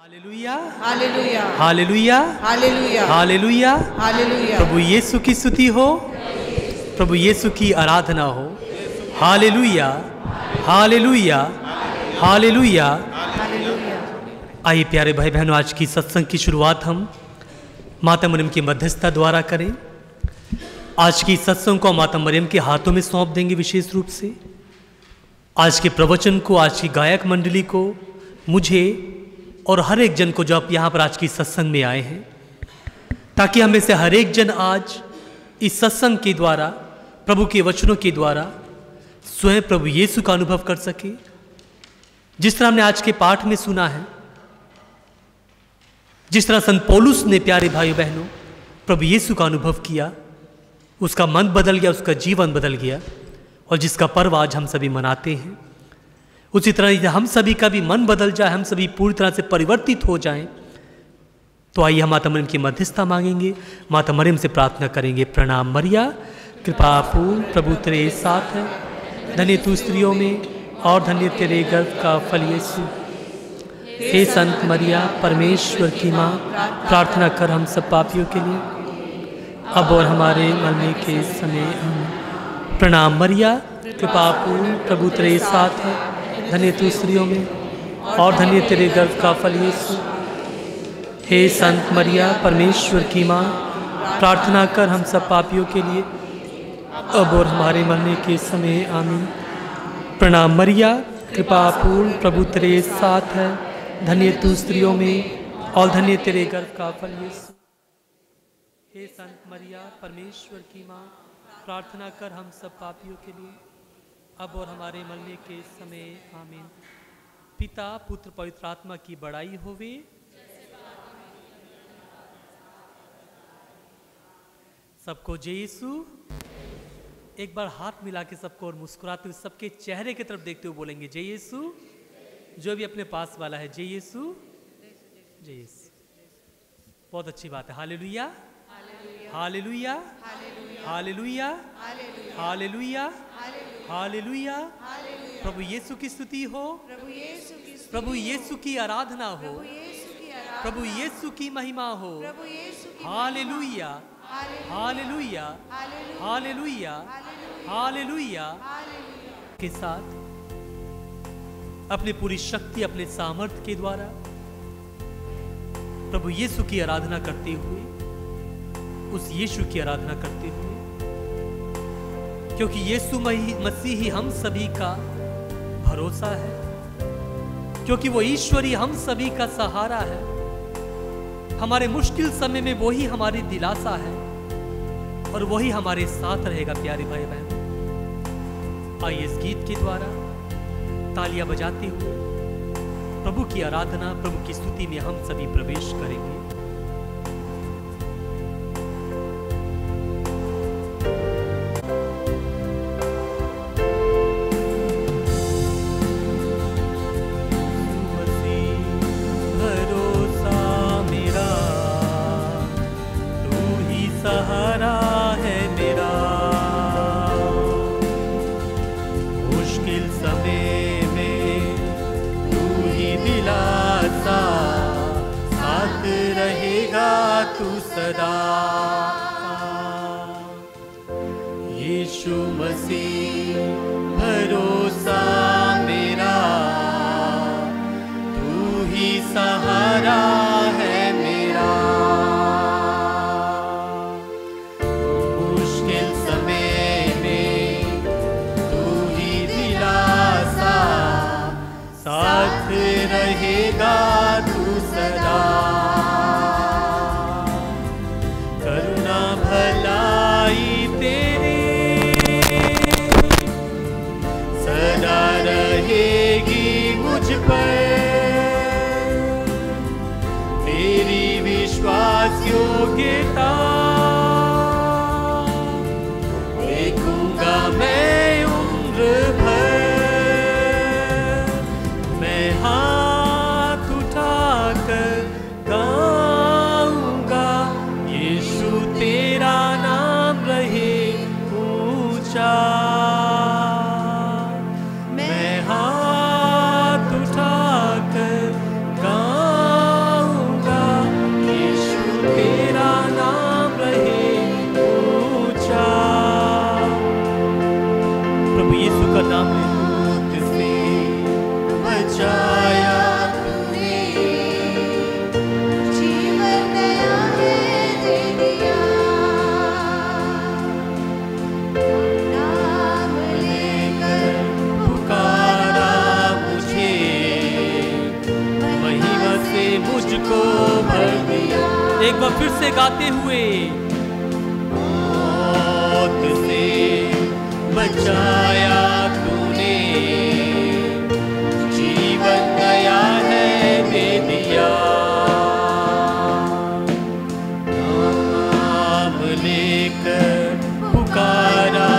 Hallelujah hallelujah hallelujah hallelujah hallelujah. Hallelujah. प्रभु यीशु की स्तुति हो, प्रभु यीशु की आराधना हो। Hallelujah hallelujah hallelujah. आइए प्यारे भाई बहनों, आज की सत्संग की शुरुआत हम माता मरियम की मध्यस्थता द्वारा करें। आज की सत्संग को माता मरियम के हाथों में सौंप देंगे। विशेष रूप से आज के प्रवचन को, आज की गायक मंडली को, मुझे और हर एक जन को जो आप यहाँ पर आज की सत्संग में आए हैं, ताकि हमें से हर एक जन आज इस सत्संग के द्वारा, प्रभु के वचनों के द्वारा स्वयं प्रभु यीशु का अनुभव कर सके। जिस तरह हमने आज के पाठ में सुना है, जिस तरह संत पौलुस ने प्यारे भाई बहनों प्रभु यीशु का अनुभव किया, उसका मन बदल गया, उसका जीवन बदल गया, और जिसका पर्व आज हम सभी मनाते हैं, उसी तरह हम सभी का भी मन बदल जाए, हम सभी पूरी तरह से परिवर्तित हो जाएं। तो आइए हम माता मरियम की मध्यस्थता मांगेंगे, माता मरियम से प्रार्थना करेंगे। प्रणाम मरिया, कृपा पूर्ण, प्रभु तेरे साथ है, धन्य तू स्त्रियों में और धन्य तेरे गर्भ का फल यीशु। हे संत मरिया, परमेश्वर की माँ, प्रार्थना कर हम सब पापियों के लिए, अब और हमारे मरने के समय आमीन। प्रणाम मरिया, कृपा पूर्ण, प्रभु तेरे साथ है, धन्य तू स्त्रियों में और धन्य तेरे गर्भ का फल यीशु। हे संत मरिया, परमेश्वर की माँ, प्रार्थना कर हम सब पापियों के लिए, अब और हमारे मरने के समय आमीन। प्रणाम मरिया, कृपा पूर्ण, प्रभु तेरे साथ है, धन्य तू स्त्रियों में और धन्य तेरे गर्भ का फल यीशु। हे संत मरिया, परमेश्वर की माँ, प्रार्थना कर हम सब पापियों के लिए, अब और हमारे मरने के समय आमीन। पिता पुत्र पवित्र आत्मा की बड़ाई होवे। सबको जय यीशु। एक बार हाथ मिला के सबको और मुस्कुराते हुए सबके चेहरे की तरफ देखते हुए बोलेंगे जय यीशु। जो भी अपने पास वाला है, जय यीशु जय यीशु। बहुत अच्छी बात है। Hallelujah hallelujah hallelujah hallelujah hallelujah. प्रभु यीशु की स्तुति हो, प्रभु यीशु की आराधना हो, प्रभु यीशु की महिमा हो। Hallelujah hallelujah hallelujah hallelujah. के साथ अपनी पूरी शक्ति, अपने सामर्थ्य के द्वारा प्रभु यीशु की आराधना करते हुए, उस यीशु की आराधना करते हुए, क्योंकि यीशु मसीह ही हम सभी का भरोसा है, क्योंकि वो ईश्वर ही हम सभी का सहारा है। हमारे मुश्किल समय में वही हमारी दिलासा है और वही हमारे साथ रहेगा। प्यारे भाई बहन, आइए इस गीत के द्वारा तालियां बजाते हुए प्रभु की आराधना, प्रभु की स्तुति में हम सभी प्रवेश करेंगे। यीशु मसीह भरोसा मेरा, तू ही सहारा है मेरा। मुश्किल समय में तू ही दिलासा, साथ रहेगा तू सदा। करुणा भलाई तेरी सदा रहेगी मुझ पर, तेरी विश्वास योग्यता देखूंगा मैं उम्र भर। मैं हाथ उठाकर गाऊंगा, यीशु तेरा नाम रहे ऊंचा। मैं हाथ उठाकर गाऊंगा, मुझको भर दिया। एक बार फिर से गाते हुए, मौत से बचाया तूने, जीवन नया है दे दिया। नाम लेकर पुकारा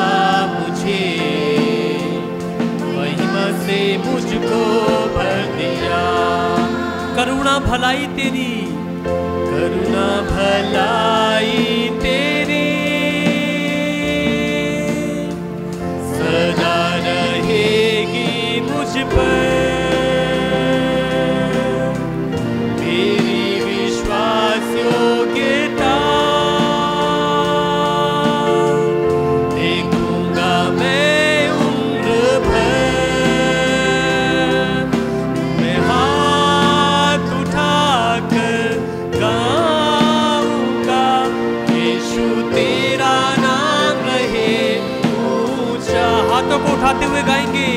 मुझे, महिमा से मुझको भर दिया। करुणा भलाई तेरी, करुणा भलाई तेरी सदा रहेगी मुझ पर। मेरी विश्वास योग्यता देखूंगा मैं उम्र भर। मैं हाथ उठाकर गाऊंगा, यीशु तेरा नाम रहे ऊंचा। हाथों को उठाते हुए गाएंगे,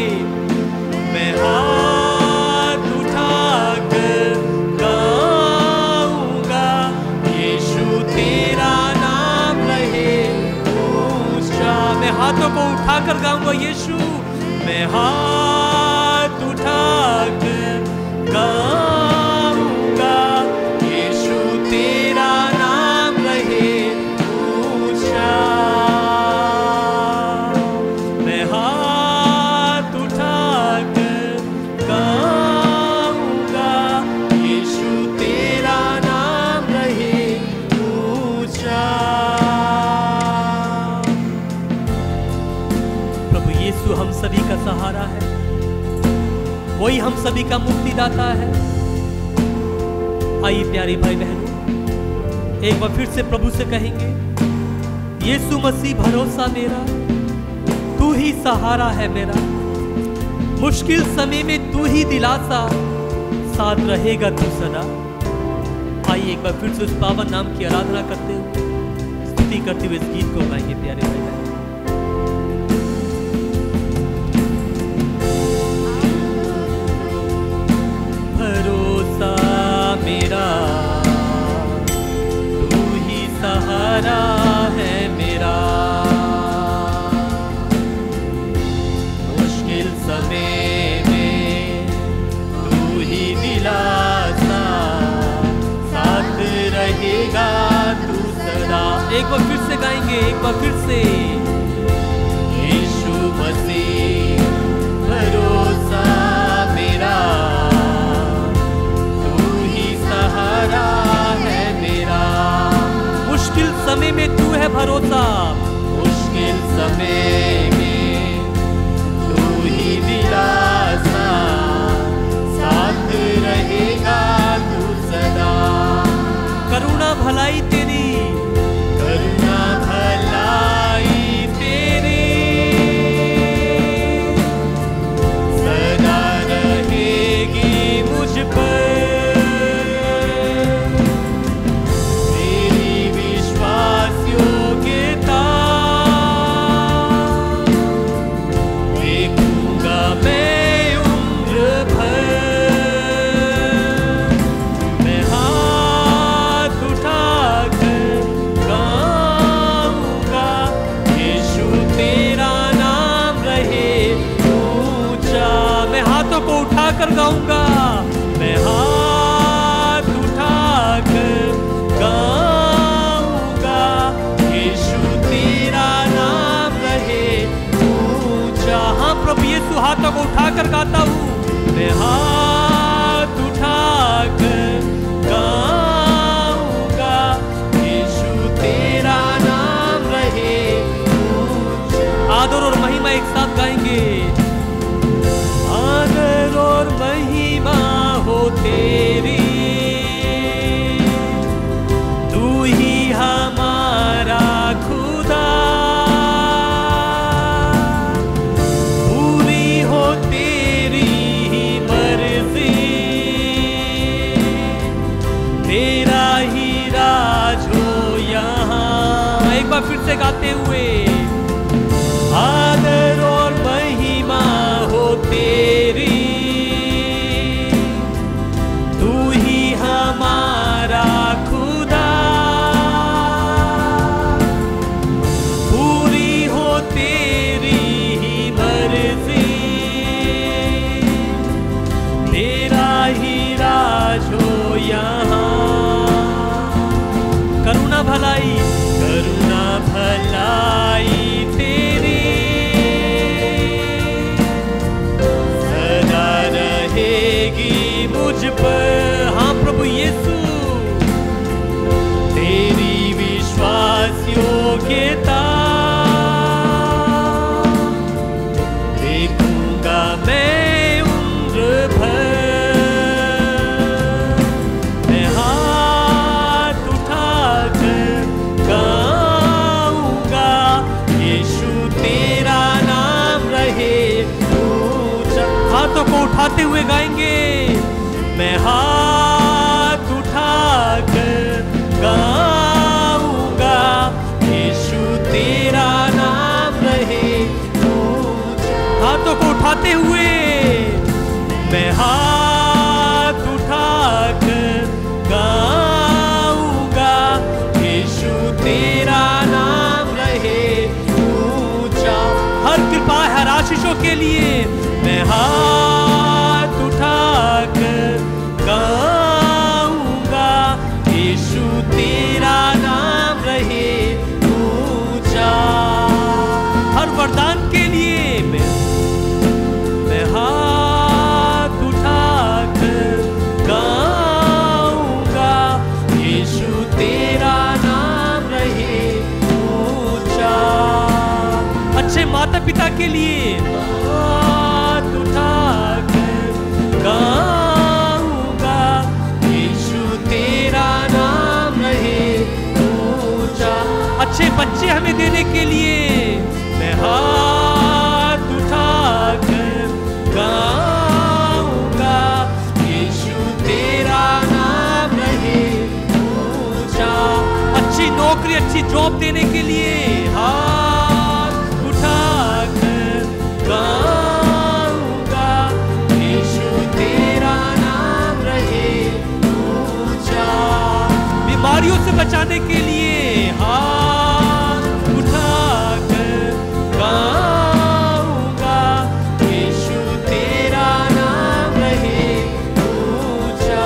मैं हाथ उठाकर गाऊंगा, यीशु तेरा नाम रहे ऊंचा। मैं हाथों को उठाकर गाऊंगा यीशु, मैं हाथ उठाकर गाऊंगा, यीशु तेरा नाम रहे ऊंचा। मैं हाथ उठाकर गाऊंगा, यीशु तेरा नाम रहे ऊंचा। प्रभु यीशु हम सभी का सहारा है, वही हम सभी का मुक्तिदाता है। आइए प्यारे भाई बहनों, एक बार फिर से प्रभु से कहेंगे, यीशु मसीह भरोसा मेरा, तू ही सहारा है मेरा। मुश्किल समय में तू ही दिलासा, साथ रहेगा तू सदा। आइए एक बार फिर से उस पावन नाम की आराधना करते हुए, स्तुति करते हुए इस गीत को गाएंगे प्यारे भाई बहनों। भरोसा मेरा, तू ही सहारा है मेरा। मुश्किल समय में तू ही दिलासा, साथ रहेगा तू सदा। एक बार फिर से गाएंगे, एक बार फिर से, यीशु मसीह भरोसा मेरा, सहारा है मेरा। मुश्किल समय में तू है भरोसा, मुश्किल समय में तू ही दिलासा, साथ रहेगा तू सदा। करुणा भलाई तेरी, करुणा भलाई तेरी सदा रहेगी मुझ पर। उठाकर गाऊंगा, मैं हाथ उठाकर गाऊंगा, यीशु तेरा नाम रहे ऊंचा। हाँ प्रभु यीशु, हाथों को उठाकर गाता हूँ, मैं हाथ उठाकर गाऊंगा, यीशु तेरा नाम रहे ऊंचा। आदर और महिमा एक साथ गाएंगे, आदर और महिमा हो तेरी, तू ही हमारा खुदा। पूरी हो तेरी ही मर्जी, तेरा ही राज हो यहाँ। एक बार फिर से गाते हुए, आदर और महिमा हो तेरी, तू ही हमारा को उठाते हुए गाएंगे। मैं हाथ उठाकर गाऊंगा, यीशु तेरा नाम रहे ऊंचा। हाथों को उठाते हुए मैं हाथ उठाकर गाऊंगा, यीशु तेरा नाम रहे ऊंचा। हर कृपा हर आशीषों के लिए मैं हाथ उठाकर गाऊंगा, यीशु तेरा नाम रहे ऊंचा। हर वरदान के लिए मैं हाथ उठाकर गाऊंगा, यीशु तेरा नाम रहे ऊंचा। अच्छे माता पिता के लिए हाथ उठाकर गाऊंगा, यीशु तेरा नाम रहे ऊंचा। अच्छे बच्चे हमें देने के लिए मैं हाथ उठाकर गाऊंगा, यीशु तेरा नाम रहे ऊंचा। अच्छी नौकरी अच्छी जॉब देने के लिए हाथ उठाकर गाऊंगा, यीशु तेरा नाम रहे ऊंचा। बीमारियों से बचाने के लिए हाथ उठाकर गाऊंगा, यीशु तेरा नाम रहे ऊंचा।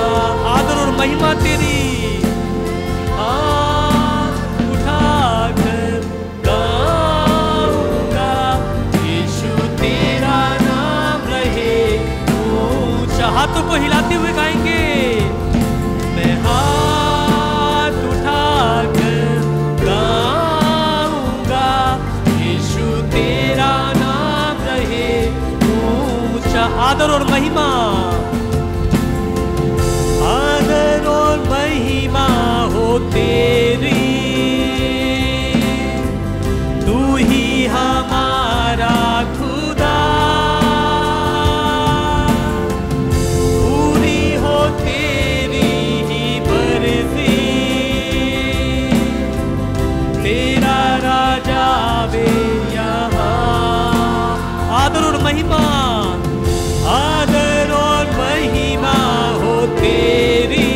आदर और महिमा तेरी हाथ उठाकर गाऊंगा, यीशु तेरा नाम रहे ऊंचा। हाथों को हिलाते हुए गाएंगे। मैं हाथ उठाकर गाऊंगा, यीशु तेरा नाम रहे ऊंचा। आदर और महिमा, आदर और महिमा हो तेरी, तू ही हमारा खुदा। पूरी हो तेरी ही मर्जी, तेरा राजा वे यहाँ। आदर और महिमा, आदर और महिमा हो तेरी,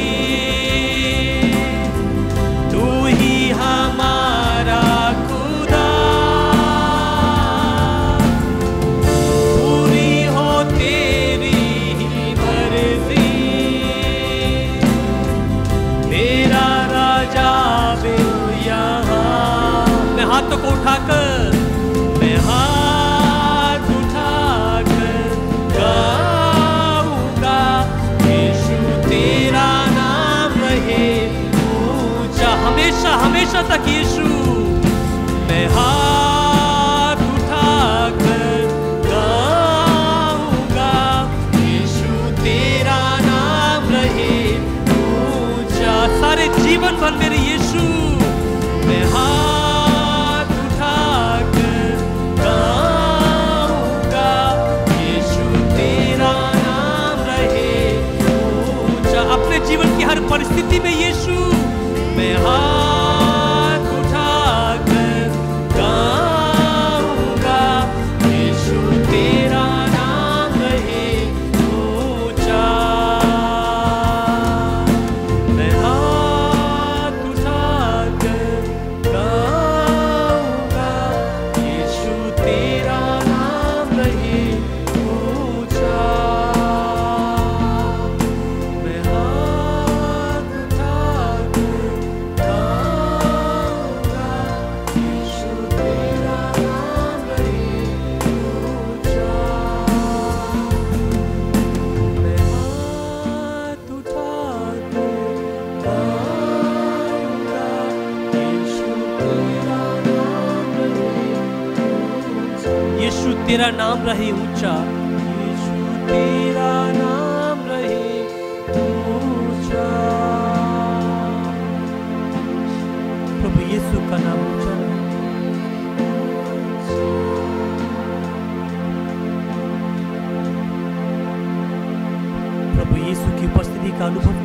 तू ही हमारा खुदा। पूरी हो तेरी ही मर्जी, तेरा राजा वे यहाँ। मैं हाथों को उठाकर मैं हाथ उठाकर गाऊंगा, यीशु तेरा नाम रहे ऊंचा। हमेशा हमेशा तक यीशु। मैं हाथ उठाकर गाऊंगा, यीशु तेरा नाम रहे ऊंचा। सारे जीवन भर मेरे यीशु। मैं हाथ उठाकर गाऊंगा, यीशु तेरा नाम रहे ऊंचा। अपने जीवन की हर परिस्थिति में यीशु मैं हाथ उठाकर गाऊंगा, यीशु तेरा नाम रहे ऊंचा। मैं हाथ उठाकर गाऊंगा, यीशु तेरा नाम रहे ऊंचा। मैं हाथ उठाकर गाऊंगा, यीशु तेरा नाम रहे ऊंचा। मैं हाथ उठाकर गाऊंगा, यीशु तेरा नाम रहे ऊंचा। यीशु तेरा नाम रहे ऊंचा, यीशु तेरा नाम रहे ऊंचा। प्रभु यीशु का नाम ऊंचा रहे।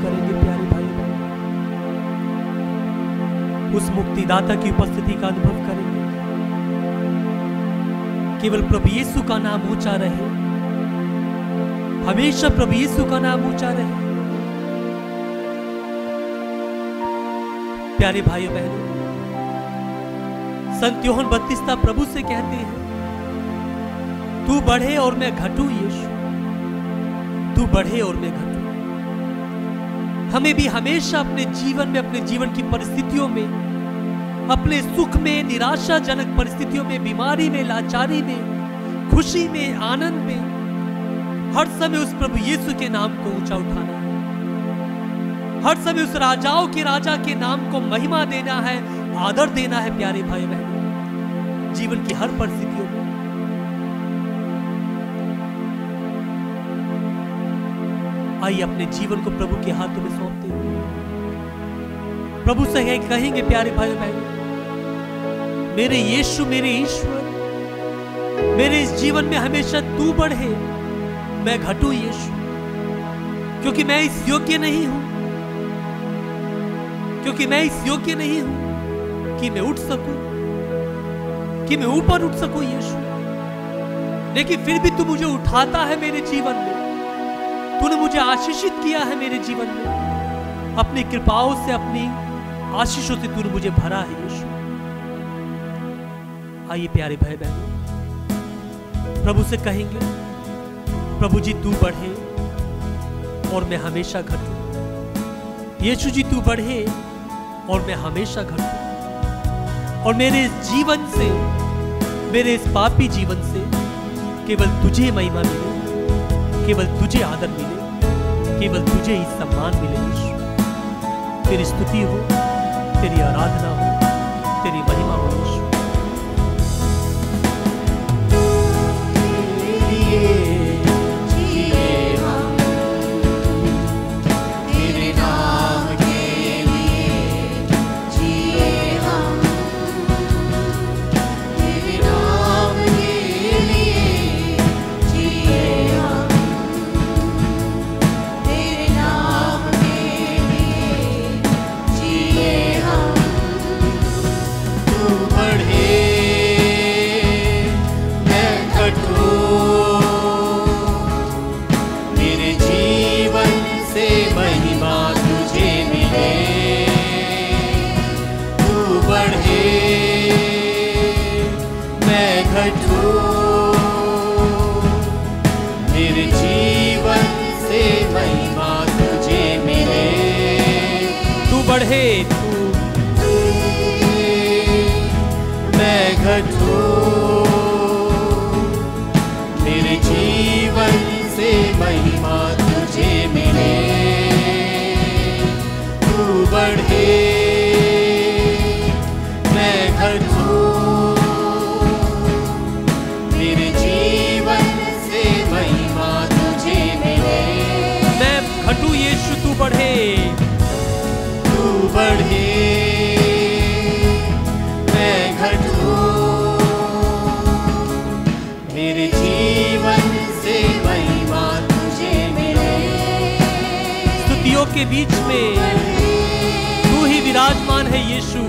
करेंगे प्यारे भाई बहन, उस मुक्तिदाता की उपस्थिति का अनुभव करेंगे। केवल प्रभु यीशु का नाम ऊंचा रहे, हमेशा प्रभु यीशु का नाम ऊंचा रहे। प्यारे भाइयों बहनों, संत यूहन्ना बपतिस्ता प्रभु से कहते हैं, तू बढ़े और मैं घटूं यीशु, तू बढ़े और मैं घटूं। हमें भी हमेशा अपने जीवन में, अपने जीवन की परिस्थितियों में, अपने सुख में, निराशाजनक परिस्थितियों में, बीमारी में, लाचारी में, खुशी में, आनंद में, हर समय उस प्रभु यीशु के नाम को ऊंचा उठाना है। हर समय उस राजाओं के राजा के नाम को महिमा देना है, आदर देना है। प्यारे भाई बहनों, जीवन की हर परिस्थितियों में आइए अपने जीवन को प्रभु के हाथों में सौंपते हैं। प्रभु से कहेंगे प्यारे भाई बहनों, मेरे यीशु, मेरे ईश्वर, मेरे इस जीवन में हमेशा तू बढ़े, मैं घटूं यीशु, क्योंकि मैं इस योग्य नहीं हूं, क्योंकि मैं इस योग्य नहीं हूं कि मैं उठ सकूं, कि मैं ऊपर उठ सकूं यीशु। लेकिन फिर भी तू मुझे उठाता है मेरे जीवन में, तूने मुझे आशीषित किया है मेरे जीवन में, अपनी कृपाओं से, अपनी आशीषों से तूने मुझे भरा है यीशु। आइए प्यारे भाई बहनों, प्रभु से कहेंगे, प्रभु जी तू बढ़े और मैं हमेशा घटूं। यीशु जी तू बढ़े और मैं हमेशा घटूं, और मेरे इस जीवन से, मेरे इस पापी जीवन से केवल तुझे महिमा मिले, केवल तुझे आदर मिले, केवल तुझे ही सम्मान मिले यीशु। तेरी स्तुति हो, तेरी आराधना हो, तेरी महिमा हो यीशु। बढ़े तू, मैं घटूं, मेरे जीवन से महिमा तुझे मिले। तू बढ़े, मैं घटूं, मेरे जीवन से महिमा तुझे मिले। मैं घटूं यीशु, तू बढ़े, बढ़े, मैं घटूं, मेरे जीवन से महिमा तुझे मिले। स्तुतियों के बीच में तू ही विराजमान है यीशु।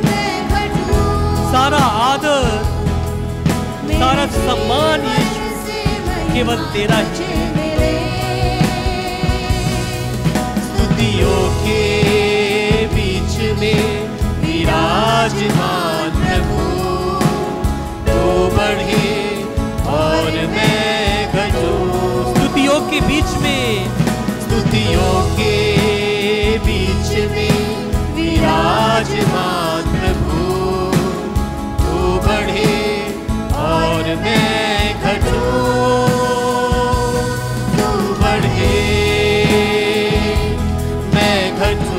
सारा आदर, सारा सम्मान यीशु केवल तेरा ही। स्तुतियों के में विराजमान प्रभु, तो बढ़े और मैं घटूं। स्तुतियों के बीच में, स्तुतियों के बीच में विराजमान प्रभु, तो बढ़े और मैं घटूं। तू बढ़े, मैं घटूं,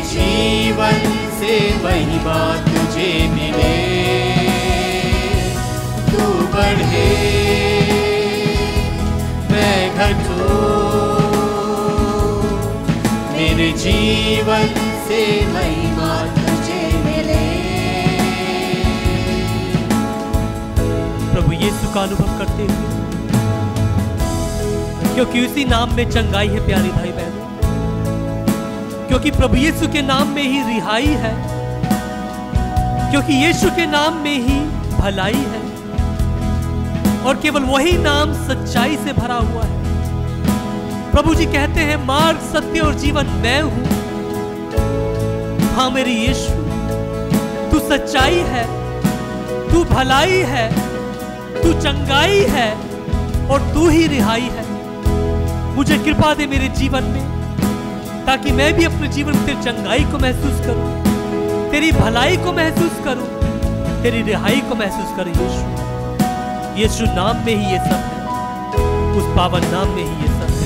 जीवन से महिमा तुझे मिले। तू बढ़े, मैं घटूं, मेरे जीवन से महिमा तुझे मिले। प्रभु यीशु का अनुभव करते हुए क्योंकि उसी नाम में चंगाई है प्यारे भाई बहनों, क्योंकि प्रभु यीशु के नाम में ही रिहाई है, क्योंकि यीशु के नाम में ही भलाई है, और केवल वही नाम सच्चाई से भरा हुआ है। प्रभु जी कहते हैं मार्ग सत्य और जीवन मैं हूं। हाँ मेरी यीशु, तू सच्चाई है, तू भलाई है, तू चंगाई है और तू ही रिहाई है। मुझे कृपा दे मेरे जीवन में, ताकि मैं भी अपने जीवन में तेरी चंगाई को महसूस करूं, तेरी भलाई को महसूस करूं, तेरी रिहाई को महसूस करूं। यीशु, यीशु नाम में ही ये सब है, उस पावन नाम में ही ये सब है।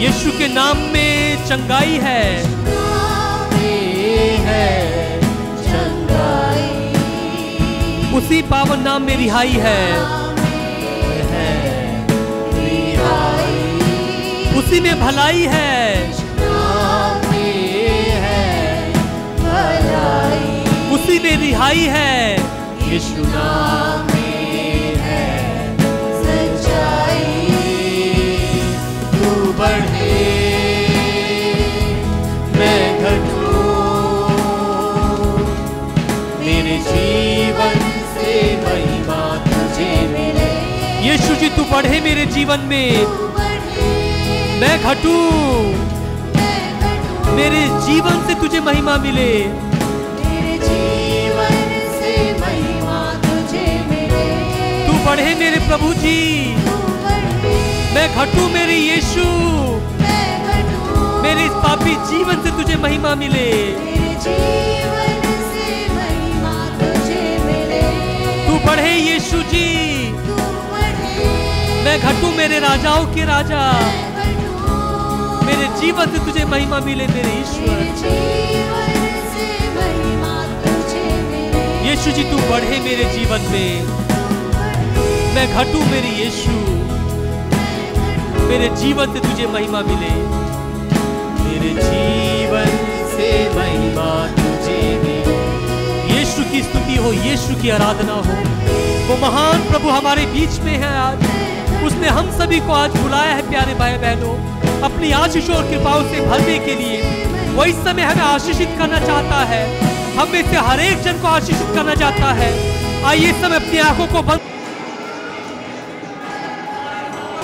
यीशु के नाम में चंगाई है, उसी पावन नाम में रिहाई है, उसी में भलाई है, उसी में रिहाई है। यीशु नाम में है सच्चाई, तू बढ़े मैं घटूं, मेरे जीवन से महिमा तुझे मिले। यीशु जी तू बढ़े मेरे जीवन में, मैं घटूं, मेरे जीवन से तुझे महिमा मिले। मेरे जीवन से महिमा तुझे मिले। तू बढ़े मेरे प्रभु जी, मैं घटूं मेरे यीशु, मेरे इस पापी जीवन से तुझे महिमा मिले। मेरे जीवन से महिमा तुझे मिले। तू बढ़े यीशु जी, मैं घटूं मेरे राजाओं के राजा, मेरे जीवन से तुझे महिमा मिले मेरे ईश्वर। यीशु जी तू बढ़े मेरे जीवन में, मैं घटूं मेरे यीशु, मेरे जीवन से तुझे महिमा मिले। मेरे जीवन से महिमा तुझे मिले। यीशु की स्तुति हो, यीशु की आराधना हो। वो महान प्रभु हमारे बीच में है आज, उसने हम सभी को आज बुलाया है प्यारे भाई बहनों, अपनी आशीषों और कृपाओं से भरने के लिए। वो इस समय हमें आशीषित करना चाहता है, हम में से हर एक जन को आशीषित करना चाहता है। आइए इस समय अपनी आंखों को बंद।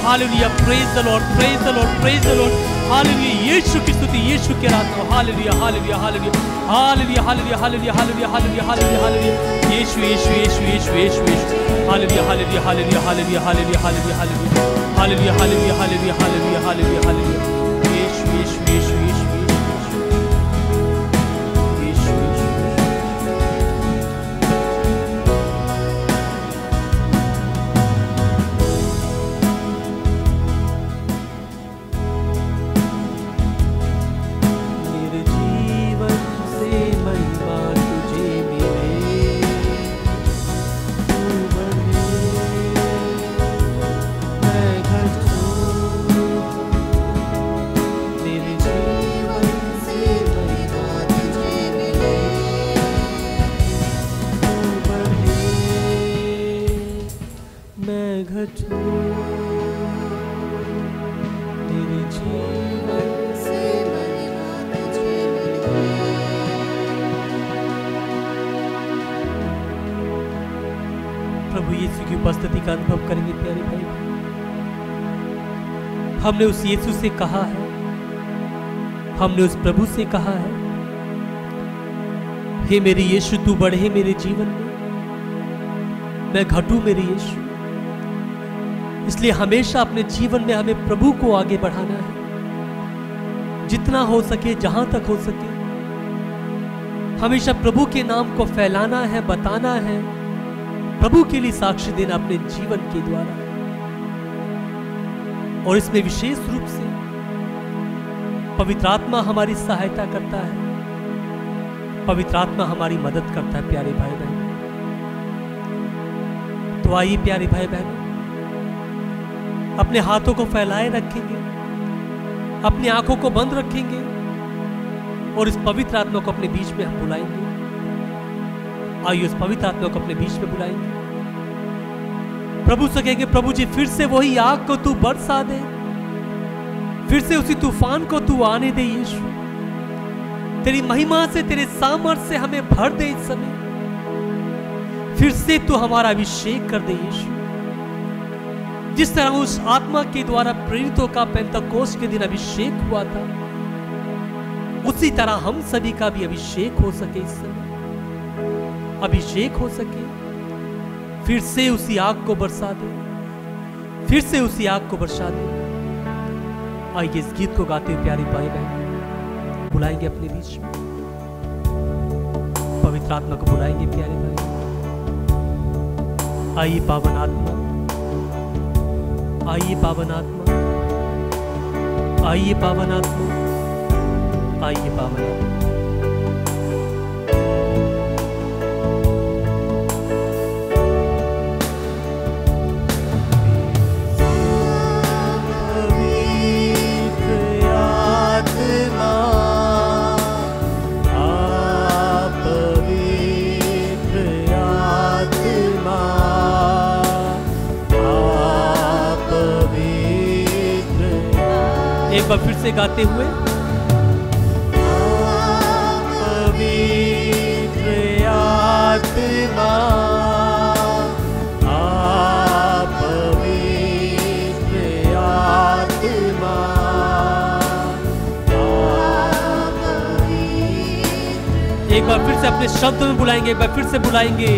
Hallelujah, praise the Lord, praise the Lord, praise the Lord. Hallelujah, यीशु की स्तुति, यीशु की आराधना। Hallelujah, hallelujah, hallelujah, hallelujah, hallelujah, hallelujah, hallelujah, hallelujah, hallelujah, hallelujah. यीशु, यीशु, यीशु, यीशु, यीशु, यीशु। Hallelujah, hallelujah, hallelujah, hallelujah, hallelujah, hallelujah, hallelujah, hallelujah, hallelujah, hallelujah, hallelujah, hallelujah, hallelujah. यीशु, यीशु, यीशु, यीशु, यीशु, यीशु। मेरे जीवन से महिमा तुझे मिले, तू बढ़े मैं घटूं, मेरे जीवन से महिमा तुझे मिले, तू बढ़े मैं घटूं, मेरे जीवन से महिमा तुझे मिले। प्रभु यीशु की उपस्थिति का अनुभव करेंगे प्यारे भाई। हमने उस यीशु से कहा है, हमने उस प्रभु से कहा है, हे मेरे यीशु तू बढ़े मेरे जीवन में, मैं घटूं मेरे यीशु। इसलिए हमेशा अपने जीवन में हमें प्रभु को आगे बढ़ाना है, जितना हो सके, जहां तक हो सके। हमेशा प्रभु के नाम को फैलाना है, बताना है, प्रभु के लिए साक्ष्य देना अपने जीवन के द्वारा। और इसमें विशेष रूप से पवित्र आत्मा हमारी सहायता करता है। पवित्र आत्मा हमारी मदद करता है प्यारे भाई बहन। तो आइए प्यारे भाई बहन, अपने हाथों को फैलाए रखेंगे, अपनी आंखों को बंद रखेंगे और इस पवित्र आत्मा को अपने बीच में हम बुलाएंगे। आइए इस पवित्र आत्मा को अपने बीच में बुलाएंगे। प्रभु से कहेंगे, प्रभु जी फिर से वही आग को तू बरसा दे, फिर से उसी तूफान को तू आने दे यीशु। तेरी महिमा से, तेरे सामर्थ्य से हमें भर दे इस समय। फिर से तू हमारा अभिषेक कर दे यीशु। जिस तरह उस आत्मा के द्वारा प्रेरितों का पेंतकोस्त के दिन अभिषेक हुआ था, उसी तरह हम सभी का भी अभिषेक हो सके इस समय, अभिषेक हो सके। फिर से उसी आग को बरसा दे, फिर से उसी आग को बरसा दे। आइए इस गीत को गाते हुए प्यारे भाई बहन बुलाएंगे अपने बीच में, पवित्र आत्मा को बुलाएंगे प्यारे भाई। आइए पावन आत्मा, आइए पावन आत्मा, आइए पावन आत्मा, आइए पावन आत्मा। एक बार फिर से गाते हुए, पवित्र आत्मा, पवित्र आत्मा, एक बार फिर से अपने शब्द में बुलाएंगे, एक बार फिर से बुलाएंगे।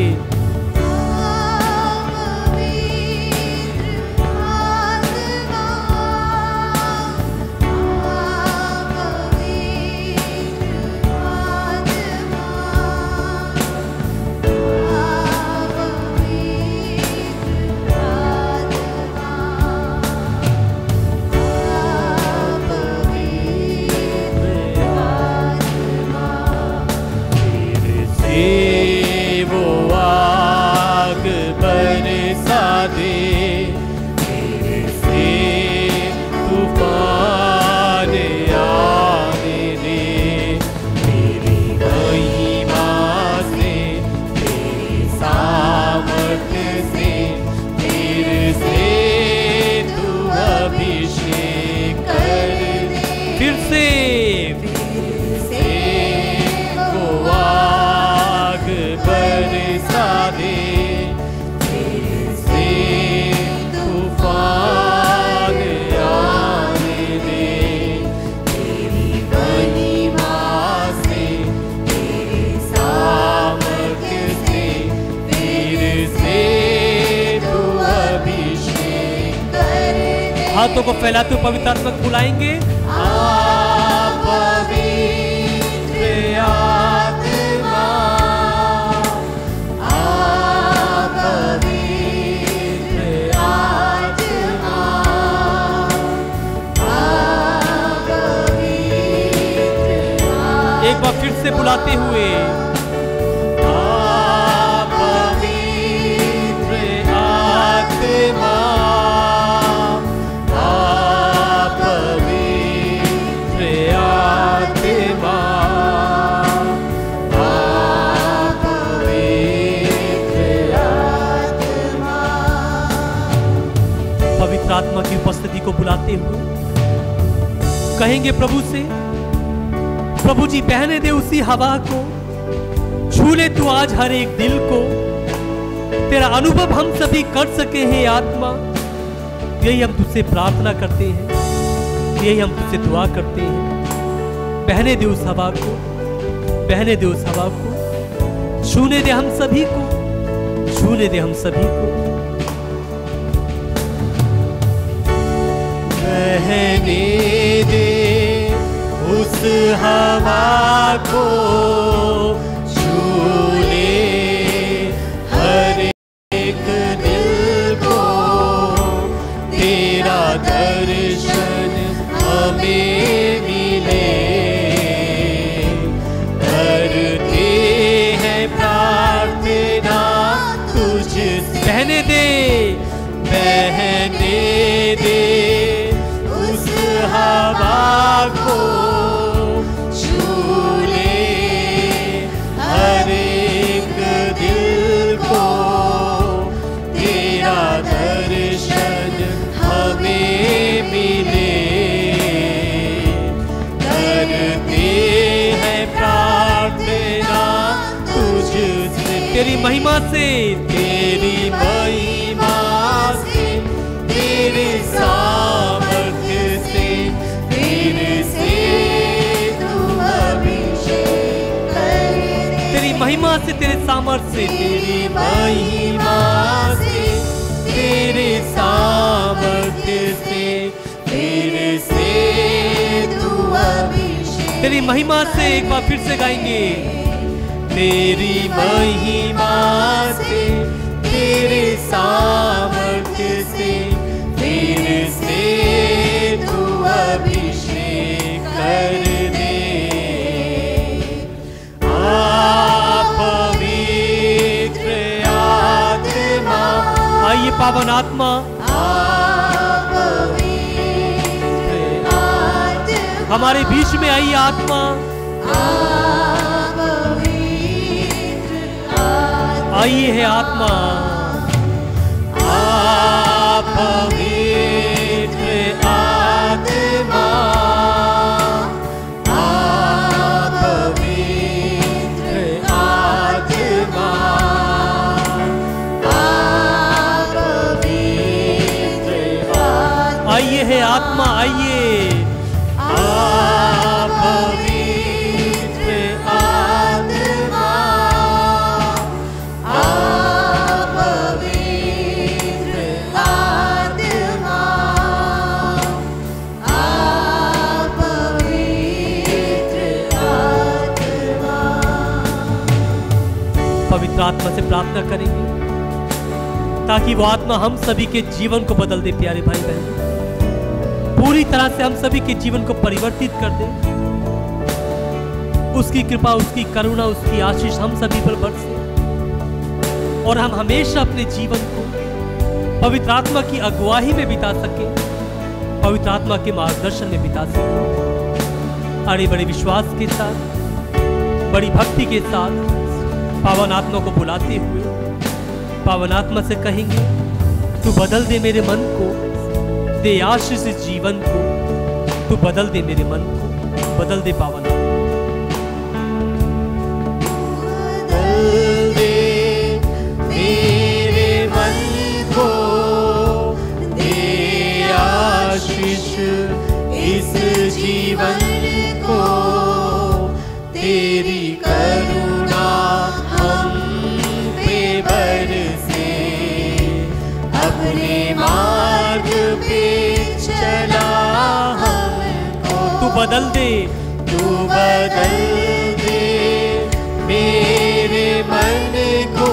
हाथों को फैलाते हुए पवित्र आत्मा को बुलाएंगे। पवित्र आत्मा, पवित्र आत्मा, एक बार फिर से बुलाते हुए, पवित्र आत्मा, आत्मा की उपस्थिति को बुलाते हुए कहेंगे प्रभु से, प्रभु जी बहने दे उसी हवा को, छू ले तू आज हर एक दिल को, तेरा अनुभव हम सभी कर सके हैं आत्मा। यही हम तुझसे प्रार्थना करते हैं, यही हम तुझसे दुआ करते हैं। बहने दे उस हवा को, बहने दे उस हवा को, छूने दे हम सभी को, छूने दे हम सभी को। बहने दे उस हवा को, छू ले हर एक दिल को, तेरा दर्शन हमें मिले, धरती तेरी महिमा से, तेरी महिमा से, तेरे सामर्थ्य से, तेरे से तू अभिषेक कर दे। तेरी महिमा से, तेरे सामर्थ्य से, तेरी महिमा से, तेरे सामर्थ्य से, तेरे से तू अभिषेक। तेरी महिमा से एक बार फिर से गाएंगे। तेरी महिमा से, तेरे सामर्थ्य से, तेरे से तू अभिषेक कर दे। पवित्र आत्मा, आइए पावन आत्मा, हमारे बीच में आइए आत्मा, आइए है आत्मा। पवित्र आत्मा, पवित्र आत्मा, पवित्र आत्मा, आइए है आत्मा, आइए। पवित्र आत्मा, पवित्र आत्मा, पवित्र आत्मा। पवित्र आत्मा से प्रार्थना करेंगे ताकि वो आत्मा हम सभी के जीवन को बदल दे। प्यारे भाई बहन, पूरी तरह से हम सभी के जीवन को परिवर्तित कर दे। उसकी कृपा, उसकी करुणा, उसकी आशीष हम सभी पर बरसे और हम हमेशा अपने जीवन को पवित्र आत्मा की अगुवाई में बिता सके, पवित्र आत्मा के मार्गदर्शन में बिता सके। अरे बड़े विश्वास के साथ, बड़ी भक्ति के साथ पावन आत्मा को बुलाते हुए पावन आत्मा से कहेंगे, तू बदल दे मेरे मन को, दे आशीष इस जीवन को, तू बदल दे मेरे मन को, बदल दे पावन आत्मा। बदल दे मेरे मन को, दे आशीष इस जीवन को, तेरी करुणा हम पे बरसे, अपने मार्ग पे चला हमको। तू बदल दे, तू बदल दे मेरे मन को,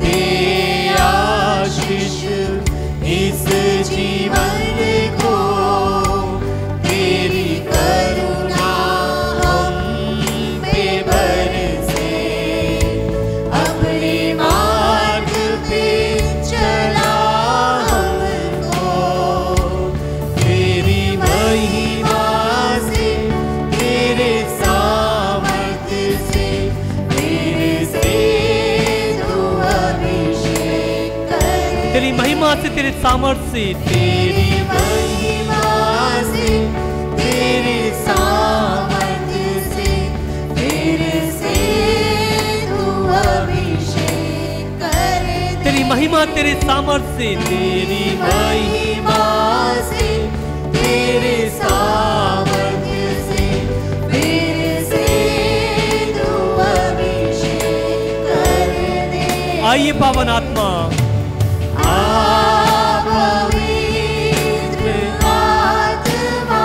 दे आशीष इस जीवन को, तेरी करुणा हम पे बरसे, अपने मार्ग पे चला हमको। तेरी महिमा से, तेरे सामर्थ्य से, तेरे से तू अभिषेक कर। तेरी महिमा से, तेरे सामर्थ्य से, तेरी महिमा से, तेरे सामर्थ्य से, तेरे से तू अभिषेक कर दे। तेरी महिमा, तेरे सामर्थ्य से, तेरी महिमा से, तेरे सामर्थ्य से, तेरे से तू अभिषेक कर दे। आइए पावन आत्मा, पवित्र आत्मा,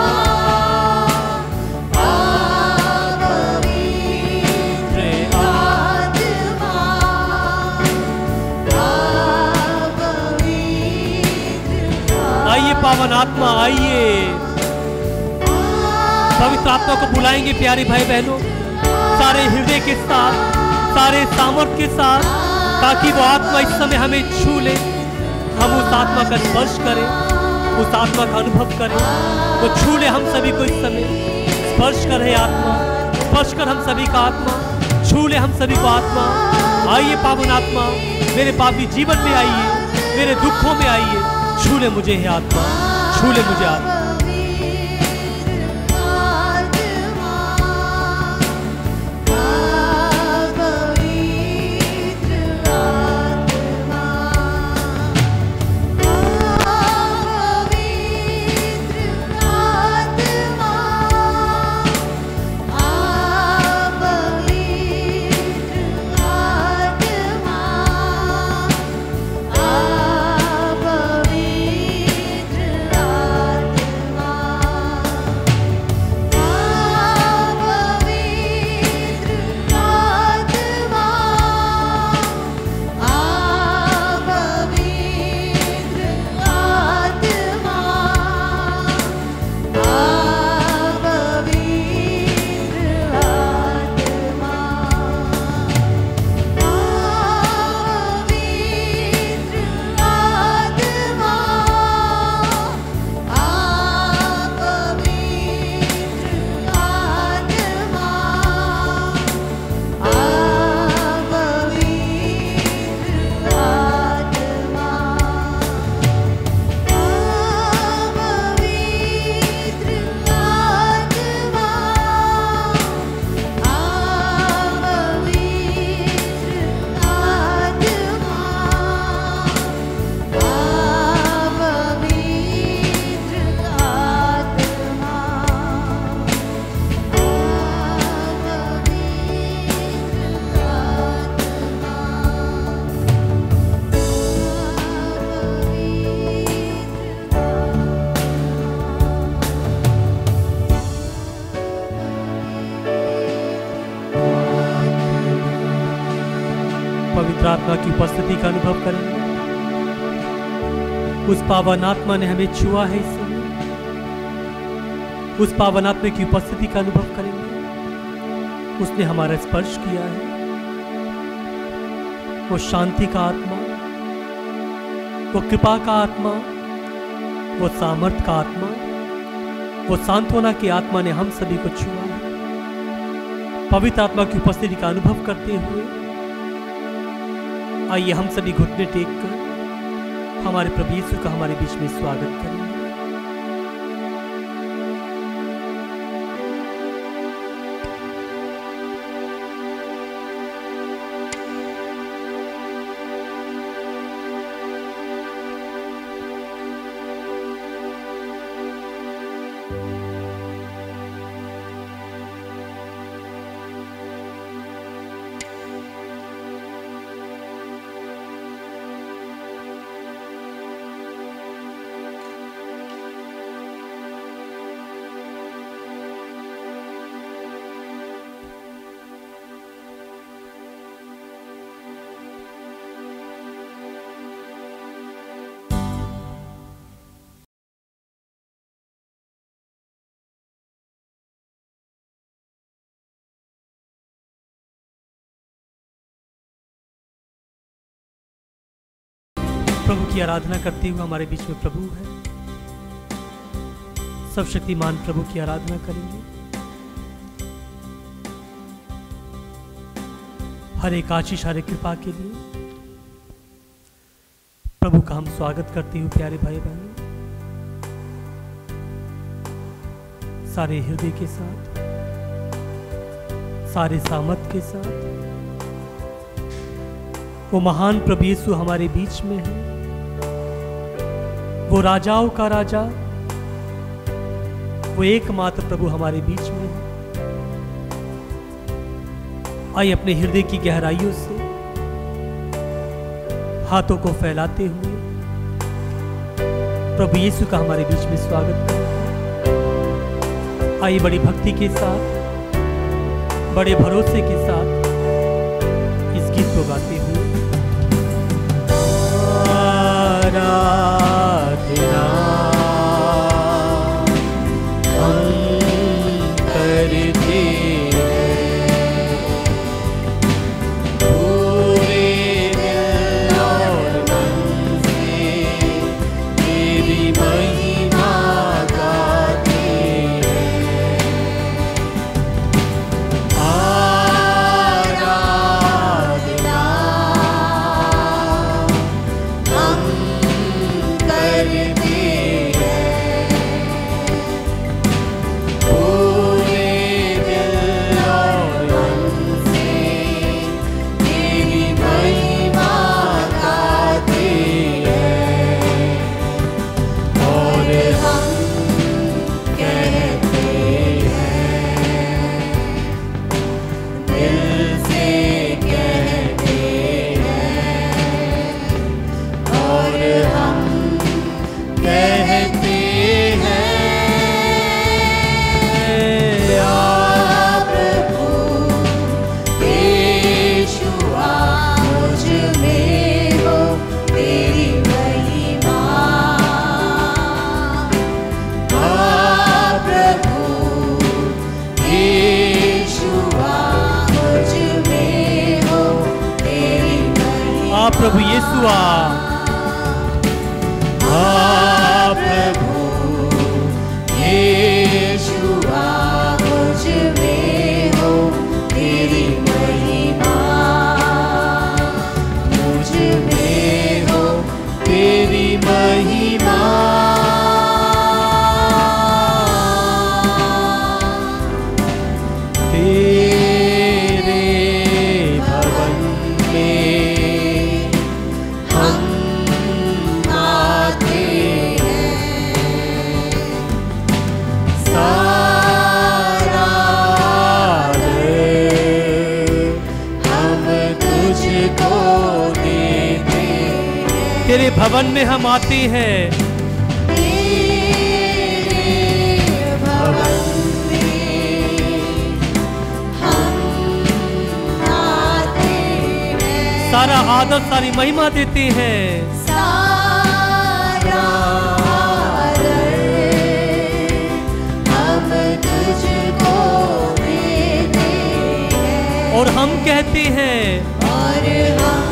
पवित्र आत्मा, पवित्र आइए पावन आत्मा, आइए। पवित्र आत्मा को बुलाएंगे प्यारे भाई बहनों, सारे हृदय के साथ, सारे सामर्थ्य के साथ, ताकि वो आत्मा इस समय हमें छू ले, हम उस आत्मा का स्पर्श करें, उस आत्मा का अनुभव करें। वो छू ले हम सभी को इस समय, स्पर्श कर है आत्मा, स्पर्श कर हम सभी का आत्मा, छू ले हम सभी को आत्मा। आइए पावन आत्मा, मेरे पापी जीवन में आइए, मेरे दुखों में आइए, छू ले मुझे है आत्मा, छू ले मुझे आत्मा। पवित्र आत्मा की उपस्थिति का अनुभव करेंगे। उस पावन आत्मा ने हमें छुआ है इस समय। उस पावन आत्मा की उपस्थिति का अनुभव करेंगे। उसने हमारा स्पर्श किया है। वो शांति का आत्मा, वो कृपा का आत्मा, वो सामर्थ का आत्मा, वो सांत्वना की आत्मा ने हम सभी को छुआ है। पवित्र आत्मा की उपस्थिति का अनुभव करते हुए आइए हम सभी घुटने टेक कर हमारे प्रभु यीशु का हमारे बीच में स्वागत करेंगे। प्रभु की आराधना करते हुए हमारे बीच में प्रभु है। सर्वशक्तिमान प्रभु की आराधना करेंगे। हर एक आशीष, हर एक कृपा के लिए प्रभु का हम स्वागत करते हुए प्यारे भाई बहनों, सारे हृदय के साथ, सारे सामर्थ के साथ वो महान प्रभु यीशु हमारे बीच में है। वो राजाओं का राजा, वो एकमात्र प्रभु हमारे बीच में है। आइए अपने हृदय की गहराइयों से हाथों को फैलाते हुए प्रभु यीशु का हमारे बीच में स्वागत करें। आइए बड़ी भक्ति के साथ, बड़े भरोसे के साथ इस गीत को गाते हुए आराधना हम करते हैं पूरे दिल और मन से, तेरी महिमा गाते हैं। आराधना हम करते हैं पूरे दिल और मन से, तेरी महिमा गाते हैं। और हम कहते हैं, दिल से कहते हैं, और हम कहते हैं, या प्रभु यीशुआ मुझ में हो तेरी महिमा। प्रभु यीशुआ मुझ में हो तेरी महिमा। प्रभु यीशुआ, प्रभु यीशुआ मुझ में हो तेरी महिमा, मुझ में हो तेरी महिमा। तेरे भवन में हम आते हैं, सारा हम तुझको देते हैं। तेरे भवन में हम आते हैं, तेरे भवन में हम आते हैं, सारा आदर सारी महिमा देते हैं। सारा आदर हम तुझको देते हैं और हम कहते हैं और हम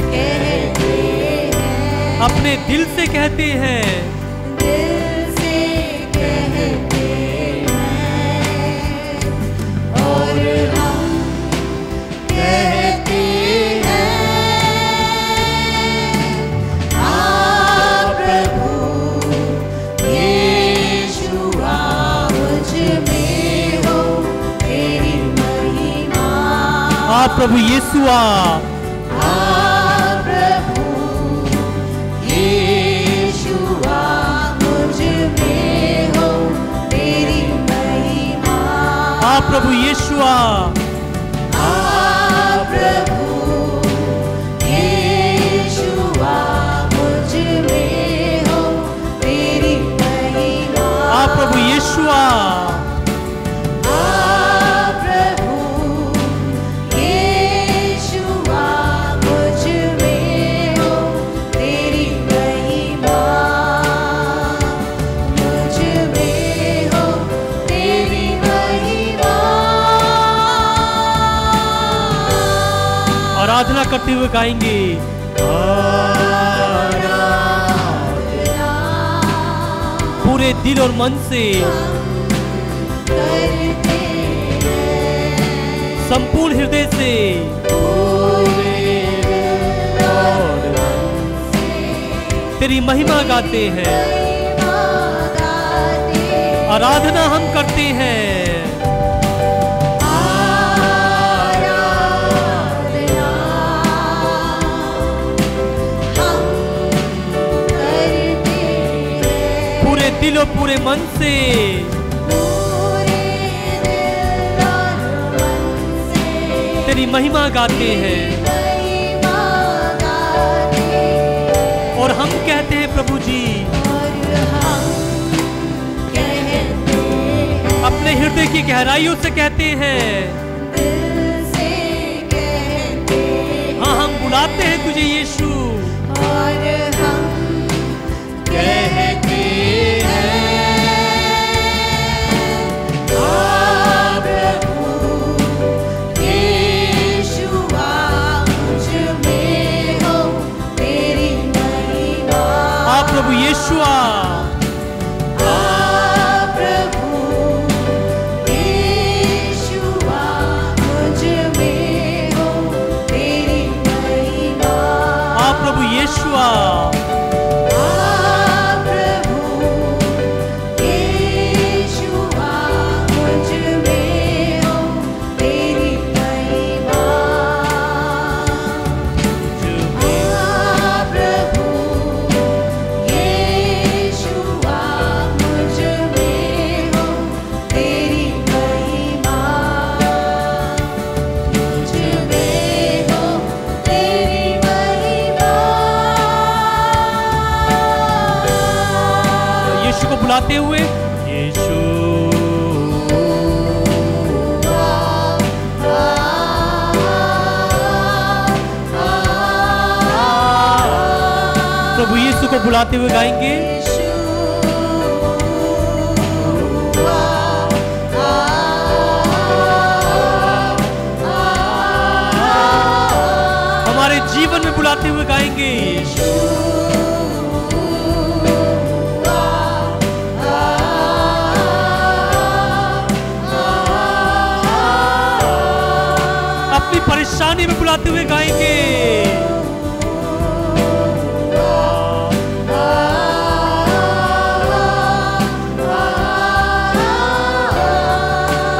कहते हैं अपने दिल से कहते हैं दिल से कहते हैं और हम कहते हैं आ प्रभु यीशु आ मुझ में हो तेरी महिमा आ प्रभु यीशु आ प्रभु यीशु आ मुझ में हो तेरी महिमा आ प्रभु यीशु आ प्रभु यीशु आ मुझ में हो तेरी महिमा आ प्रभु यीशु आ प्रभु यीशु आ मुझ में हो तेरी महिमा मुझ में हो तेरी महिमा आराधना करते हुए गाएंगे पूरे दिल और मन से करते संपूर्ण हृदय से तेरी महिमा गाते हैं आराधना हम करते हैं पूरे दिल और पूरे मन से तेरी महिमा गाते हैं और हम कहते हैं प्रभु जी अपने हृदय की गहराइयों से कहते हैं हाँ हम बुलाते हैं तुझे यीशु कहते प्रभु यीशु प्रभु यीशु मुझ में हो तेरी महिमा प्रभु यीशु प्रभु यीशु मुझ में हो तेरी महिमा प्रभु यीशु मुझ में हो तेरी महिमा मुझ में हो तेरी महिमा यीशु को बुलाते हुए यीशु प्रभु यीशु को बुलाते हुए गाएंगे हमारे जीवन में बुलाते हुए गाएंगे अपनी परेशानी में बुलाते हुए गाएंगे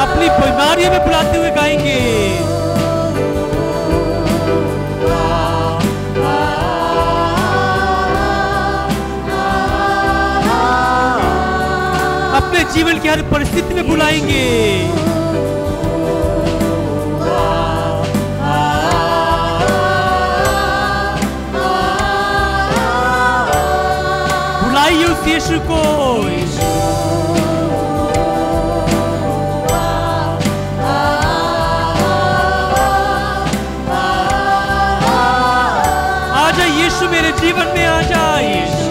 अपनी बीमारियों में बुलाते हुए गाएंगे अपने जीवन की हर परिस्थिति में बुलाएंगे बुलाइए उस यीशु को जीवन में आ जा यीशु।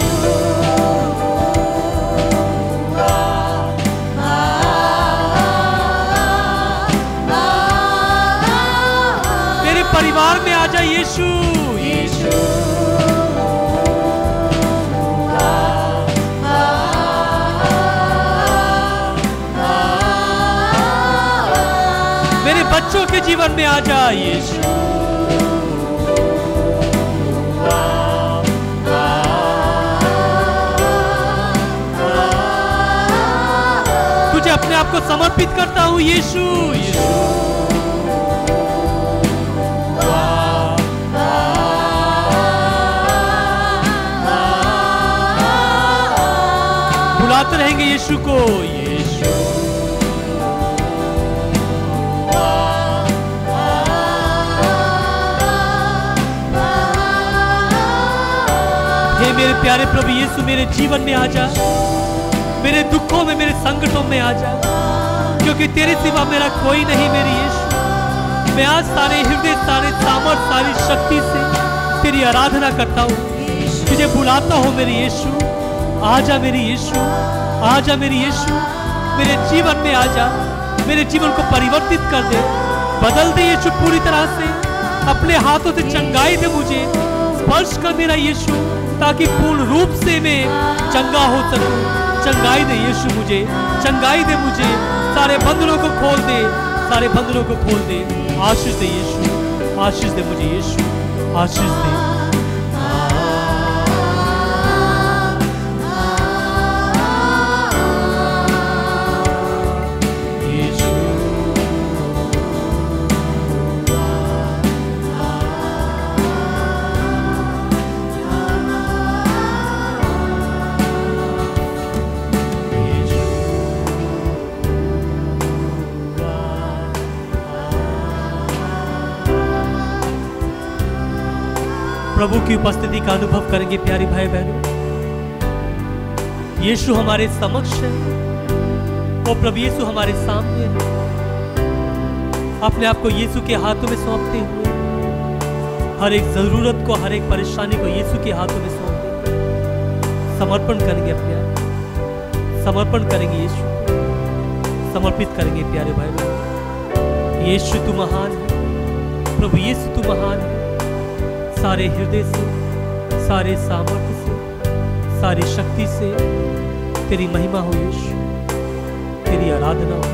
मेरे परिवार में आ जा यीशु। यीशु मेरे बच्चों के जीवन में आ जा यीशु। तुझे अपने आप को समर्पित करता हूँ यीशु। यीशु बुलाते रहेंगे यीशु को। यीशु हे मेरे प्यारे प्रभु यीशु, मेरे जीवन में आ जा, मेरे दुखों में, मेरे संकटों में आ जा, क्योंकि तेरे सिवा मेरा कोई नहीं। मेरे यीशु, मैं आज सारे हृदय, सारे सामर्थ, सारी शक्ति से तेरी आराधना करता हूँ, तुझे बुलाता हूँ मेरे यीशु। आजा मेरे यीशु, आजा मेरे यीशु, मेरे जीवन में आजा, मेरे जीवन को परिवर्तित कर दे, बदल दे यीशु पूरी तरह से। अपने हाथों से चंगाई दे मुझे, स्पर्श कर मेरा यीशु, ताकि पूर्ण रूप से मैं चंगा हो सकूं। चंगाई दे यीशु मुझे, चंगाई दे मुझे, सारे बंधनों को खोल दे, सारे बंधनों को खोल दे। आशीष दे यीशु, आशीष दे मुझे यीशु, आशीष दे। प्रभु की उपस्थिति का अनुभव करेंगे प्यारे भाई बहनों। यीशु हमारे समक्ष है, वो प्रभु यीशु हमारे सामने है। अपने आप को यीशु के हाथों में सौंपते हुए, हर एक जरूरत को, हर एक परेशानी को यीशु के हाथों में सौंपते हुए समर्पण करेंगे, अपने आप समर्पण करेंगे, यीशु समर्पित करेंगे प्यारे भाई बहनों। यीशु तू महान है, प्रभु यीशु तू महान है। सारे हृदय से, सारे सामर्थ्य से, सारी शक्ति से तेरी महिमा हो यीशु, तेरी आराधना हो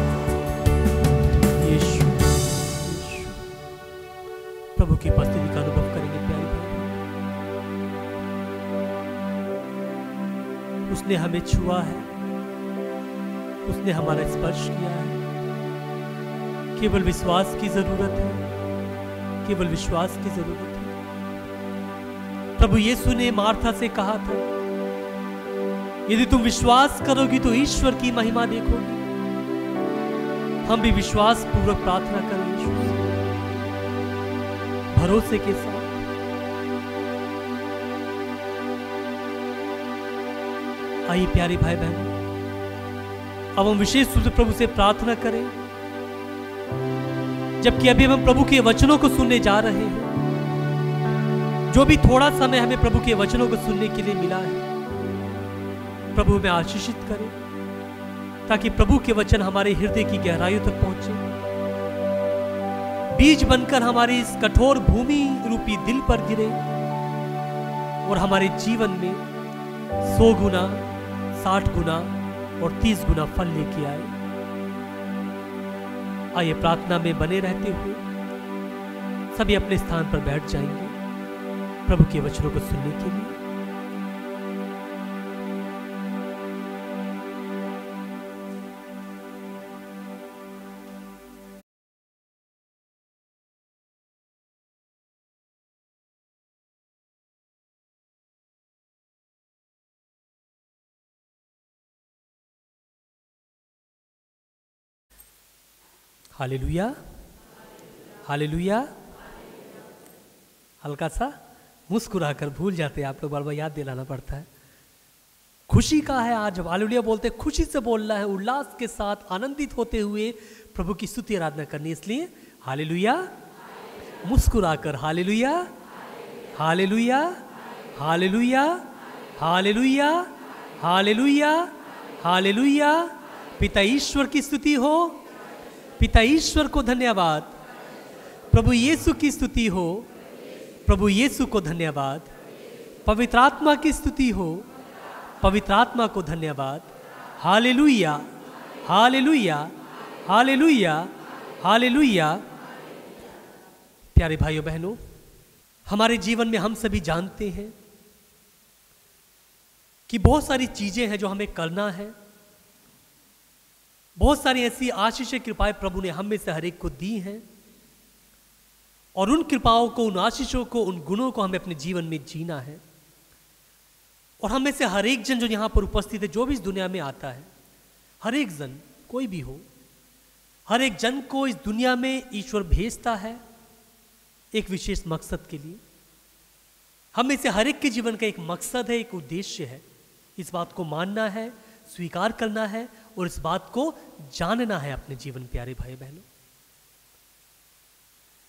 यीशु। प्रभु की उपस्थिति का अनुभव करेंगे प्यारे भाई। उसने हमें छुआ है, उसने हमारा स्पर्श किया है। केवल विश्वास की जरूरत है, केवल विश्वास की जरूरत है। प्रभु यीशु ने मार्था से कहा था, यदि तुम विश्वास करोगी तो ईश्वर की महिमा देखोगी। हम भी विश्वास पूर्वक प्रार्थना करें यीशु से, भरोसे के साथ। आइए प्यारे भाई बहन, अब हम विशेष रूप से प्रभु से प्रार्थना करें, जबकि अभी हम प्रभु के वचनों को सुनने जा रहे हैं। जो भी थोड़ा समय हमें प्रभु के वचनों को सुनने के लिए मिला है, प्रभु हमें आशीषित करे, ताकि प्रभु के वचन हमारे हृदय की गहराइयों तक पहुंचे, बीज बनकर हमारी इस कठोर भूमि रूपी दिल पर गिरे और हमारे जीवन में 100 गुना, 60 गुना और 30 गुना फल लेके आए। आइए प्रार्थना में बने रहते हुए सभी अपने स्थान पर बैठ जाएंगे प्रभु के वचनों को सुनने के लिए। Hallelujah, hallelujah. हल्का सा मुस्कुराकर भूल जाते हैं आप लोग, बार बार याद दिलाना पड़ता है। खुशी का है आज, जब हालेलुया बोलते हैं खुशी से बोलना है, उल्लास के साथ आनंदित होते हुए प्रभु की स्तुति आराधना करनी। इसलिए हालेलुया, मुस्कुराकर hallelujah, hallelujah, hallelujah, hallelujah, hallelujah, hallelujah. पिता ईश्वर की स्तुति हो, पिता ईश्वर को धन्यवाद। प्रभु यीशु की स्तुति हो, प्रभु यीशु को धन्यवाद। पवित्र आत्मा की स्तुति हो, पवित्र आत्मा को धन्यवाद। Hallelujah, hallelujah, hallelujah, hallelujah. प्यारे भाइयों बहनों, हमारे जीवन में हम सभी जानते हैं कि बहुत सारी चीजें हैं जो हमें करना है। बहुत सारी ऐसी आशीष कृपाएं प्रभु ने हम में से हर एक को दी हैं, और उन कृपाओं को, उन आशीषों को, उन गुणों को हमें अपने जीवन में जीना है। और हम में से हर एक जन जो यहां पर उपस्थित है, जो भी इस दुनिया में आता है, हर एक जन, कोई भी हो, हर एक जन को इस दुनिया में ईश्वर भेजता है एक विशेष मकसद के लिए। हम में से हर एक के जीवन का एक मकसद है, एक उद्देश्य है। इस बात को मानना है, स्वीकार करना है और इस बात को जानना है अपने जीवन। प्यारे भाई बहनों,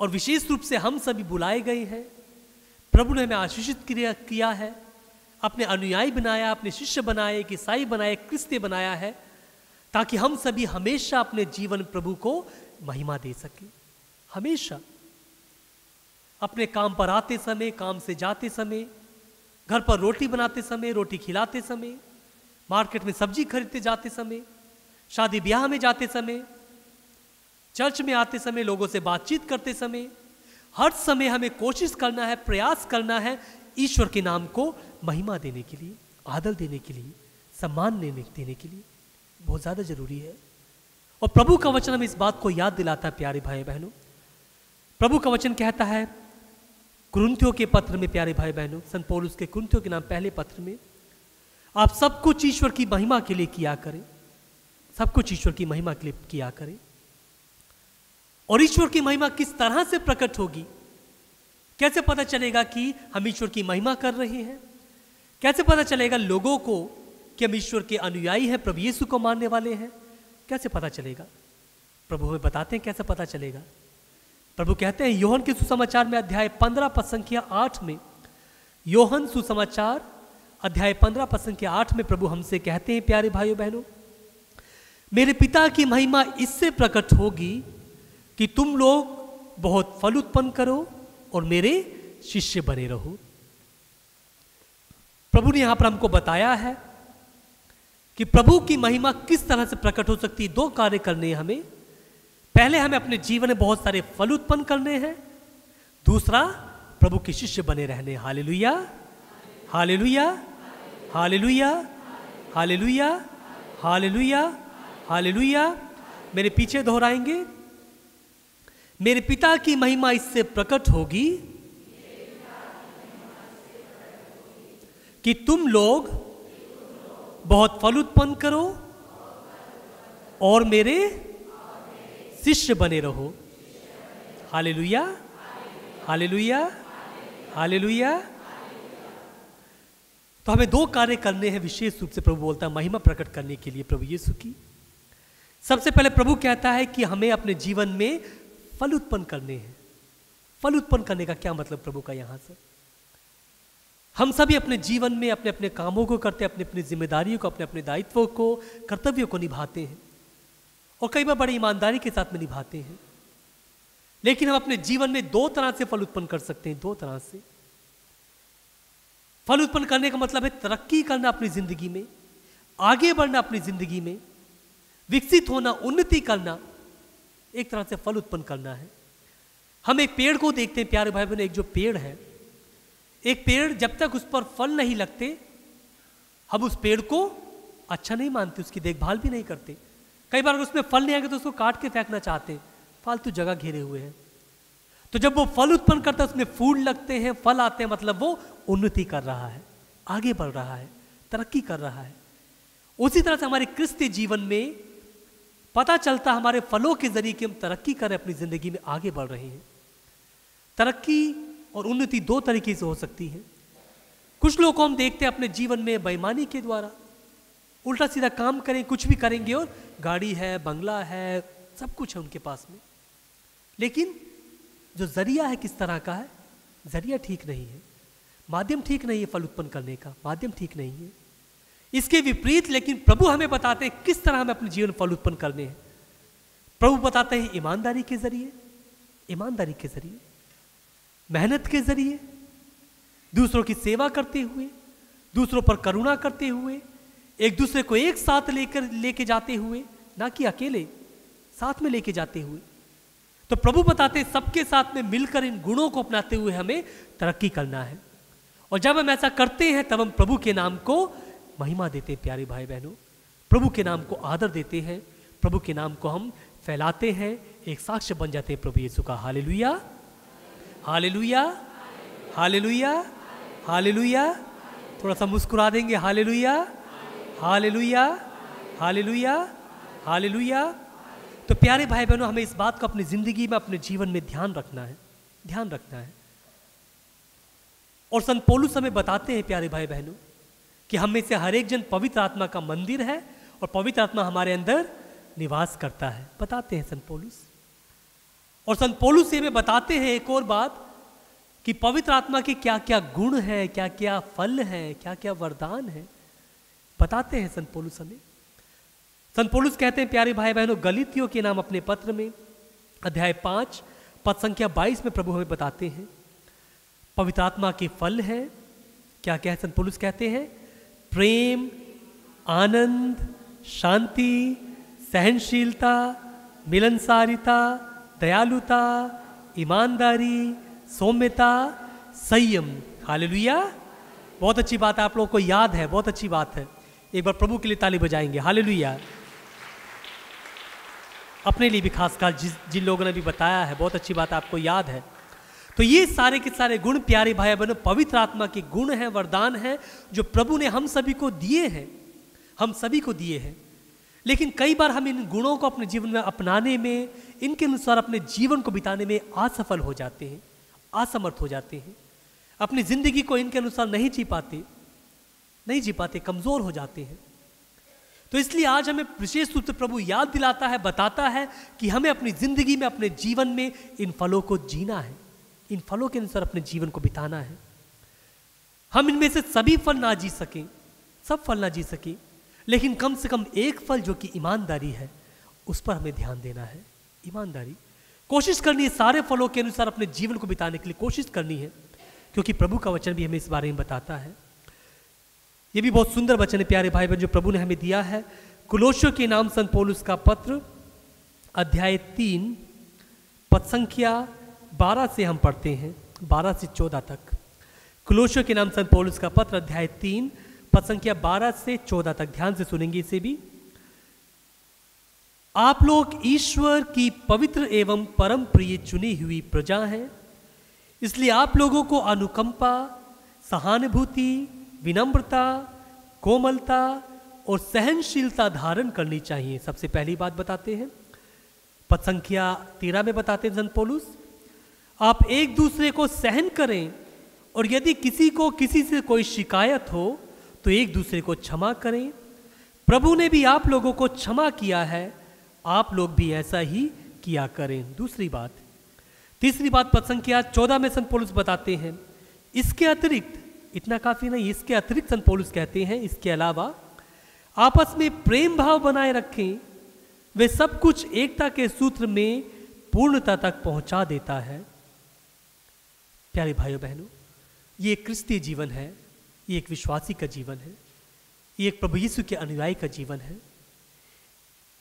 और विशेष रूप से हम सभी बुलाए गए हैं। प्रभु ने हमें आशीषित किया है, अपने अनुयायी बनाया, अपने शिष्य बनाए, एक ईसाई बनाए, क्रिस्ती बनाया है, ताकि हम सभी हमेशा अपने जीवन प्रभु को महिमा दे सकें। हमेशा अपने काम पर आते समय, काम से जाते समय, घर पर रोटी बनाते समय, रोटी खिलाते समय, मार्केट में सब्जी खरीदते जाते समय, शादी ब्याह में जाते समय, चर्च में आते समय, लोगों से बातचीत करते समय, हर समय हमें कोशिश करना है, प्रयास करना है ईश्वर के नाम को महिमा देने के लिए, आदर देने के लिए, सम्मान देने के लिए। बहुत ज़्यादा जरूरी है। और प्रभु का वचन हमें इस बात को याद दिलाता है। प्यारे भाई बहनों, प्रभु का वचन कहता है कुरिन्थियों के पत्र में, प्यारे भाई बहनों, संत पौलुस के कुरिन्थियों के नाम पहले पत्र में, आप सब कुछ ईश्वर की महिमा के लिए किया करें। सब कुछ ईश्वर की महिमा के लिए किया करें। और ईश्वर की महिमा किस तरह से प्रकट होगी? कैसे पता चलेगा कि हम ईश्वर की महिमा कर रहे हैं? कैसे पता चलेगा लोगों को कि हम ईश्वर के अनुयायी हैं, प्रभु यीशु को मानने वाले हैं? कैसे पता चलेगा? प्रभु हमें बताते हैं कैसे पता चलेगा। प्रभु कहते हैं योहन के सुसमाचार में अध्याय 15 पद संख्या 8 में, योहन सुसमाचार अध्याय 15 पद संख्या 8 में प्रभु हमसे कहते हैं, प्यारे भाइयों बहनों, मेरे पिता की महिमा इससे प्रकट होगी कि तुम लोग बहुत फल उत्पन्न करो और मेरे शिष्य बने रहो। प्रभु ने यहां पर हमको बताया है कि प्रभु की महिमा किस तरह से प्रकट हो सकती है। दो कार्य करने हैं हमें। पहले हमें अपने जीवन में बहुत सारे फल उत्पन्न करने हैं, दूसरा प्रभु के शिष्य बने रहने। Hallelujah, hallelujah, hallelujah, hallelujah, hallelujah, hallelujah. मेरे पीछे दोहराएंगे, मेरे पिता की महिमा इससे प्रकट होगी कि तुम लोग बहुत फल उत्पन्न करो और मेरे शिष्य बने रहो। Hallelujah, hallelujah, hallelujah. तो हमें दो कार्य करने हैं विशेष रूप से। प्रभु बोलता है महिमा प्रकट करने के लिए प्रभु यीशु की। सबसे पहले प्रभु कहता है कि हमें अपने जीवन में फल उत्पन्न करने हैं। फल उत्पन्न करने का क्या मतलब प्रभु का यहां से? हम सभी अपने जीवन में अपने अपने कामों को करते हैं, अपनी अपनी जिम्मेदारियों को, अपने अपने दायित्वों को, कर्तव्यों को निभाते हैं और कई बार बड़ी ईमानदारी के साथ में निभाते हैं। लेकिन हम अपने जीवन में दो तरह से फल उत्पन्न कर सकते हैं। दो तरह से फल उत्पन्न करने का मतलब है तरक्की करना अपनी जिंदगी में, आगे बढ़ना अपनी जिंदगी में, विकसित होना, उन्नति करना। एक तरह से फल उत्पन्न करना है। हम एक पेड़ को देखते हैं प्यारे भाई बहनों, एक जो पेड़ है, एक पेड़ जब तक उस पर फल नहीं लगते हम उस पेड़ को अच्छा नहीं मानते, उसकी देखभाल भी नहीं करते। कई बार अगर उसमें फल नहीं आएगा तो उसको काट के फेंकना चाहते हैं, फालतू जगह घेरे हुए हैं। तो जब वो फल उत्पन्न करता है, उसमें फूल लगते हैं, फल आते हैं, मतलब वो उन्नति कर रहा है, आगे बढ़ रहा है, तरक्की कर रहा है। उसी तरह से हमारे क्रिस्तीय जीवन में पता चलता है हमारे फलों के जरिए कि हम तरक्की कर रहे हैं, अपनी जिंदगी में आगे बढ़ रहे हैं। तरक्की और उन्नति दो तरीके से हो सकती है। कुछ लोग को हम देखते हैं अपने जीवन में बेईमानी के द्वारा उल्टा सीधा काम करें, कुछ भी करेंगे और गाड़ी है, बंगला है, सब कुछ है उनके पास में, लेकिन जो जरिया है किस तरह का है? जरिया ठीक नहीं है। माध्यम ठीक नहीं है फल उत्पन्न करने का, माध्यम ठीक नहीं है। इसके विपरीत लेकिन प्रभु हमें बताते हैं किस तरह हमें अपने जीवन में फल उत्पन्न करने हैं। प्रभु बताते हैं ईमानदारी के जरिए, ईमानदारी के जरिए, मेहनत के जरिए, दूसरों की सेवा करते हुए, दूसरों पर करुणा करते हुए, एक दूसरे को एक साथ लेके जाते हुए, ना कि अकेले, साथ में लेके जाते हुए। तो प्रभु बताते हैं सबके साथ में मिलकर इन गुणों को अपनाते हुए हमें तरक्की करना है। और जब हम ऐसा करते हैं तब हम प्रभु के नाम को महिमा देते हैं। प्यारे भाई बहनों, प्रभु के नाम को आदर देते हैं, प्रभु के नाम को हम फैलाते हैं, एक साक्ष्य बन जाते हैं प्रभु यीशु का। Hallelujah, hallelujah, hallelujah, hallelujah. थोड़ा सा मुस्कुरा देंगे। Hallelujah, hallelujah, hallelujah, hallelujah. तो प्यारे भाई बहनों, हमें इस बात को अपनी जिंदगी में, अपने जीवन में ध्यान रखना है, ध्यान रखना है। और संत पौलुस हमें बताते हैं प्यारे भाई बहनों कि हम में से हर एक जन पवित्र आत्मा का मंदिर है और पवित्र आत्मा हमारे अंदर निवास करता है, बताते हैं संत पौलुस। और संत पौलुस से हमें बताते हैं एक और बात कि पवित्र आत्मा के क्या क्या गुण हैं, क्या क्या फल हैं, क्या क्या वरदान हैं, बताते हैं संत पौलुस हमें। संत पौलुस कहते हैं प्यारे भाई बहनों गलीतियों के नाम अपने पत्र में अध्याय 5 पद संख्या 22 में प्रभु हमें बताते हैं पवित्र आत्मा के फल हैं। क्या क्या है? संत पौलुस कहते हैं प्रेम, आनंद, शांति, सहनशीलता, मिलनसारिता, दयालुता, ईमानदारी, सौम्यता, संयम। हालेलुया, बहुत अच्छी बात है, आप लोगों को याद है, बहुत अच्छी बात है। एक बार प्रभु के लिए ताली बजाएंगे। हालेलुया। अपने लिए भी खासकर जिन लोगों ने भी बताया है, बहुत अच्छी बात है, आपको याद है। तो ये सारे के सारे गुण प्यारे भाई बहनों पवित्र आत्मा के गुण हैं, वरदान हैं, जो प्रभु ने हम सभी को दिए हैं, हम सभी को दिए हैं। लेकिन कई बार हम इन गुणों को अपने जीवन में अपनाने में, इनके अनुसार अपने जीवन को बिताने में असफल हो जाते हैं, असमर्थ हो जाते हैं, अपनी जिंदगी को इनके अनुसार नहीं जी पाते, कमजोर हो जाते हैं। तो इसलिए आज हमें विशेष रूप से प्रभु याद दिलाता है, बताता है कि हमें अपनी जिंदगी में, अपने जीवन में इन फलों को जीना है, इन फलों के अनुसार अपने जीवन को बिताना है। हम इनमें से सभी फल ना जी सकें, सब फल ना जी सकें, लेकिन कम से कम एक फल जो कि ईमानदारी है, उस पर हमें ध्यान देना है। ईमानदारी, कोशिश करनी है सारे फलों के अनुसार अपने जीवन को बिताने के लिए कोशिश करनी है, क्योंकि प्रभु का वचन भी हमें इस बारे में बताता है। ये भी बहुत सुंदर वचन है प्यारे भाई बहन जो प्रभु ने हमें दिया है। कुलोसियों के नाम संत पौलुस का पत्र अध्याय 3 पद संख्या 12 से हम पढ़ते हैं, 12 से 14 तक। कुलोसियों के नाम संत पौलुस का पत्र अध्याय 3 पद संख्या 12 से 14 तक, ध्यान से सुनेंगे इसे भी। आप लोग ईश्वर की पवित्र एवं परम प्रिय चुनी हुई प्रजा हैं, इसलिए आप लोगों को अनुकंपा, सहानुभूति, विनम्रता, कोमलता और सहनशीलता धारण करनी चाहिए। सबसे पहली बात बताते हैं, पद संख्या 13 में बताते हैं संत पौलुस, आप एक दूसरे को सहन करें और यदि किसी को किसी से कोई शिकायत हो तो एक दूसरे को क्षमा करें। प्रभु ने भी आप लोगों को क्षमा किया है, आप लोग भी ऐसा ही किया करें। दूसरी बात, तीसरी बात पद संख्या 14 में संत पौलुस बताते हैं, इसके अतिरिक्त, इतना काफी नहीं, इसके अतिरिक्त संत पौलुस कहते हैं इसके अलावा आपस में प्रेम भाव बनाए रखें, वे सब कुछ एकता के सूत्र में पूर्णता तक पहुंचा देता है। प्यारे भाइयों बहनों, ये एक क्रिस्तीय जीवन है, ये एक विश्वासी का जीवन है, ये एक प्रभु यीशु के अनुयायी का जीवन है।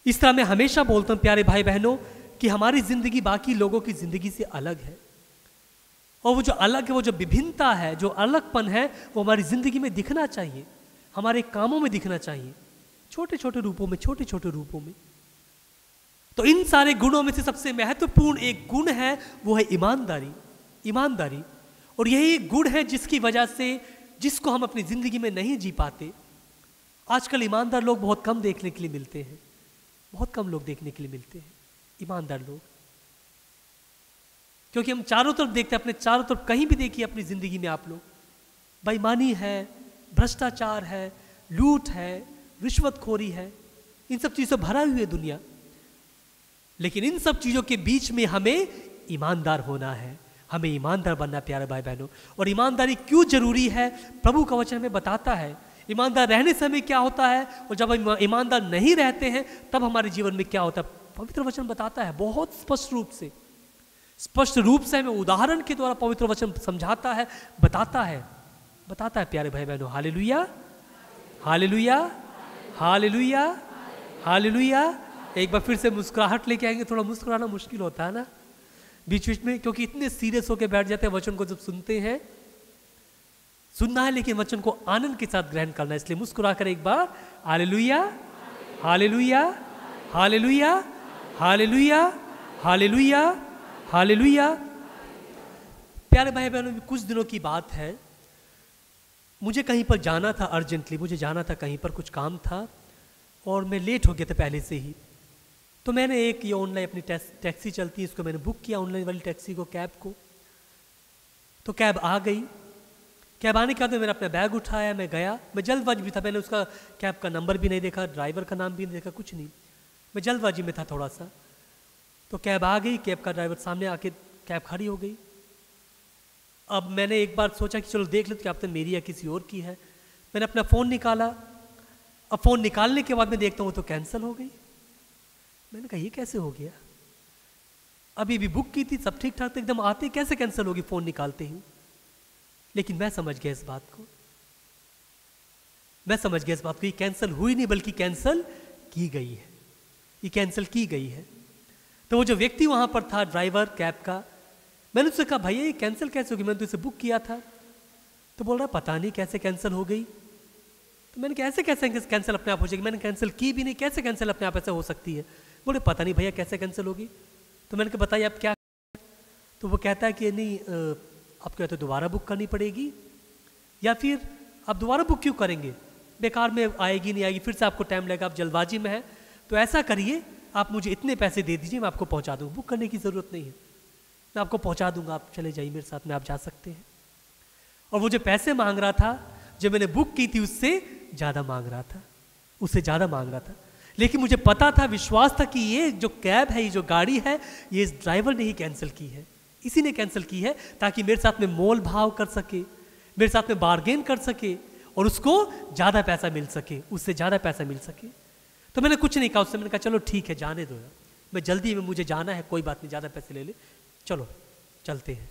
इस तरह मैं हमेशा बोलता हूं प्यारे भाई बहनों कि हमारी जिंदगी बाकी लोगों की जिंदगी से अलग है, और वो जो अलग है, वो जो विभिन्नता है, जो अलगपन है, वो हमारी जिंदगी में दिखना चाहिए, हमारे कामों में दिखना चाहिए, छोटे छोटे रूपों में, छोटे छोटे रूपों में। तो इन सारे गुणों में से सबसे महत्वपूर्ण एक गुण है, वो है ईमानदारी। ईमानदारी, और यही एक गुण है जिसकी वजह से, जिसको हम अपनी जिंदगी में नहीं जी पाते। आजकल ईमानदार लोग बहुत कम देखने के लिए मिलते हैं, बहुत कम लोग देखने के लिए मिलते हैं ईमानदार लोग, क्योंकि हम चारों तरफ देखते हैं, अपने चारों तरफ कहीं भी देखिए अपनी जिंदगी में आप लोग, बेईमानी है, भ्रष्टाचार है, लूट है, रिश्वतखोरी है, इन सब चीजों भरा हुई है दुनिया। लेकिन इन सब चीजों के बीच में हमें ईमानदार होना है, हमें ईमानदार बनना है प्यारे भाई बहनों। और ईमानदारी क्यों जरूरी है प्रभु का वचन हमें बताता है। ईमानदार रहने से हमें क्या होता है और जब हम ईमानदार नहीं रहते हैं तब हमारे जीवन में क्या होता है, पवित्र वचन बताता है बहुत स्पष्ट रूप से हमें उदाहरण के द्वारा पवित्र वचन समझाता है, बताता है प्यारे भाई बहनों। Hallelujah, hallelujah, hallelujah, hallelujah. एक बार फिर से मुस्कुराहट लेके आएंगे। थोड़ा मुस्कुराना मुश्किल होता है ना बीच बीच में, क्योंकि इतने सीरियस होकर बैठ जाते हैं वचन को जब सुनते हैं। सुनना है लेकिन वचन को आनंद के साथ ग्रहण करना है, इसलिए मुस्कुरा कर एक बार hallelujah, hallelujah, hallelujah, hallelujah, hallelujah, hallelujah. प्यारे भाई बहनों, कुछ दिनों की बात है, मुझे कहीं पर जाना था अर्जेंटली, मुझे जाना था कहीं पर, कुछ काम था और मैं लेट हो गया था पहले से ही। तो मैंने एक ये ऑनलाइन अपनी टैक्सी चलती है इसको मैंने बुक किया, ऑनलाइन वाली टैक्सी को, कैब को। तो कैब आ गई। कैब आने के बाद मैंने अपना बैग उठाया, मैं गया। मैं जल्दबाजी भी था, मैंने उसका कैब का नंबर भी नहीं देखा, ड्राइवर का नाम भी नहीं देखा, कुछ नहीं, मैं जल्दबाजी में था थोड़ा सा। तो कैब आ गई, कैब का ड्राइवर सामने आके कैब खड़ी हो गई। अब मैंने एक बार सोचा कि चलो देख लो कैब तो मेरी या किसी और की है। मैंने अपना फ़ोन निकाला। अब फ़ोन निकालने के बाद मैं देखता हूँ तो कैंसिल हो गई। मैंने कहा ये कैसे हो गया, अभी भी बुक की थी, सब ठीक ठाक, एकदम आते कैसे कैंसिल होगी फ़ोन निकालते ही। लेकिन मैं समझ गया इस बात को, ये कैंसिल हुई नहीं बल्कि कैंसिल की गई है, ये कैंसिल की गई है। तो वो जो व्यक्ति वहां पर था, ड्राइवर कैब का, मैंने उससे कहा भैया ये कैंसिल कैसे होगी, मैंने तो इसे बुक किया था। तो बोल रहा पता नहीं कैसे कैंसिल हो गई। तो मैंने कहा ऐसे कैसे कैंसिल अपने आप हो जाएगी, मैंने कैंसिल की भी नहीं, कैसे कैंसिल अपने आप ऐसे हो सकती है। बोले पता नहीं भैया कैसे कैंसिल होगी। तो मैंने कहा बताइए आप क्या। तो वो कहता है कि नहीं आपको या तो दोबारा बुक करनी पड़ेगी या फिर आप दोबारा बुक क्यों करेंगे, बेकार में आएगी नहीं आएगी, फिर से आपको टाइम लगेगा, आप जल्दबाजी में है। तो ऐसा करिए आप मुझे इतने पैसे दे दीजिए, मैं आपको पहुंचा दूँ, बुक करने की ज़रूरत नहीं है, मैं आपको पहुंचा दूंगा, आप चले जाइए मेरे साथ में, आप जा सकते हैं। और वो जो पैसे मांग रहा था, जो मैंने बुक की थी उससे ज़्यादा मांग रहा था, लेकिन मुझे पता था, विश्वास था कि ये जो कैब है, ये जो गाड़ी है, ये इस ड्राइवर ने ही कैंसिल की है, इसी ने कैंसिल की है ताकि मेरे साथ में मोल भाव कर सके, मेरे साथ में बार्गेन कर सके और उसको ज़्यादा पैसा मिल सके, उससे ज़्यादा पैसा मिल सके। तो मैंने कुछ नहीं कहा उससे, मैंने कहा चलो ठीक है जाने दो, मैं जल्दी में मुझे जाना है, कोई बात नहीं, ज़्यादा पैसे ले ले, चलो चलते हैं।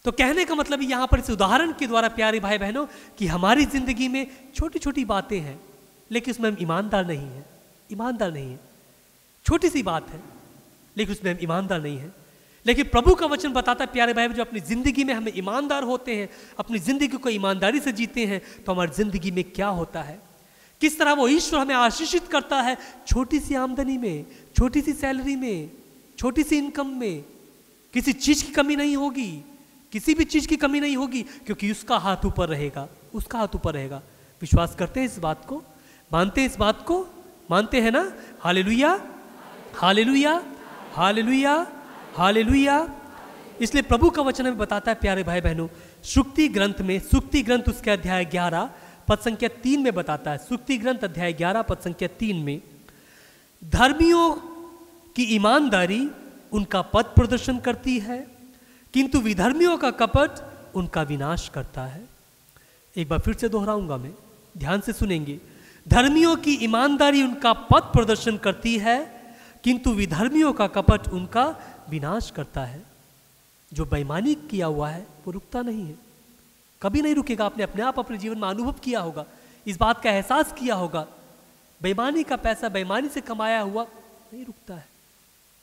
तो कहने का मतलब यहां पर इस उदाहरण के द्वारा प्यारे भाई बहनों कि हमारी जिंदगी में छोटी छोटी बातें हैं लेकिन उसमें हम ईमानदार नहीं है, छोटी सी बात है लेकिन उसमें हम ईमानदार नहीं है। लेकिन प्रभु का वचन बताता है प्यारे भाई जो अपनी जिंदगी में हमें ईमानदार होते हैं, अपनी जिंदगी को ईमानदारी से जीते हैं, तो हमारी जिंदगी में क्या होता है, किस तरह वो ईश्वर हमें आशीषित करता है। छोटी सी आमदनी में, छोटी सी सैलरी में, छोटी सी इनकम में किसी चीज की कमी नहीं होगी, किसी भी चीज की कमी नहीं होगी, क्योंकि उसका हाथ ऊपर रहेगा, विश्वास करते हैं इस बात को, मानते हैं इस बात को, मानते हैं ना। Hallelujah, hallelujah, hallelujah, hallelujah. इसलिए प्रभु का वचन हमें बताता है प्यारे भाई बहनों, सुक्ति ग्रंथ उसके अध्याय 11 पद संख्या 3 में बताता है, सुक्ति ग्रंथ अध्याय 11 पद संख्या 3 में, धर्मियों की ईमानदारी उनका पद प्रदर्शन करती है किंतु विधर्मियों का कपट उनका विनाश करता है। एक बार फिर से दोहराऊंगा मैं, ध्यान से सुनेंगे। धर्मियों की ईमानदारी उनका पद प्रदर्शन करती है किंतु विधर्मियों का कपट उनका विनाश करता है। जो बेईमानी किया हुआ है वो रुकता नहीं है, कभी नहीं रुकेगा। आपने अपने आप अपने जीवन में अनुभव किया होगा, इस बात का एहसास किया होगा, बेईमानी का पैसा बेईमानी से कमाया हुआ नहीं रुकता है।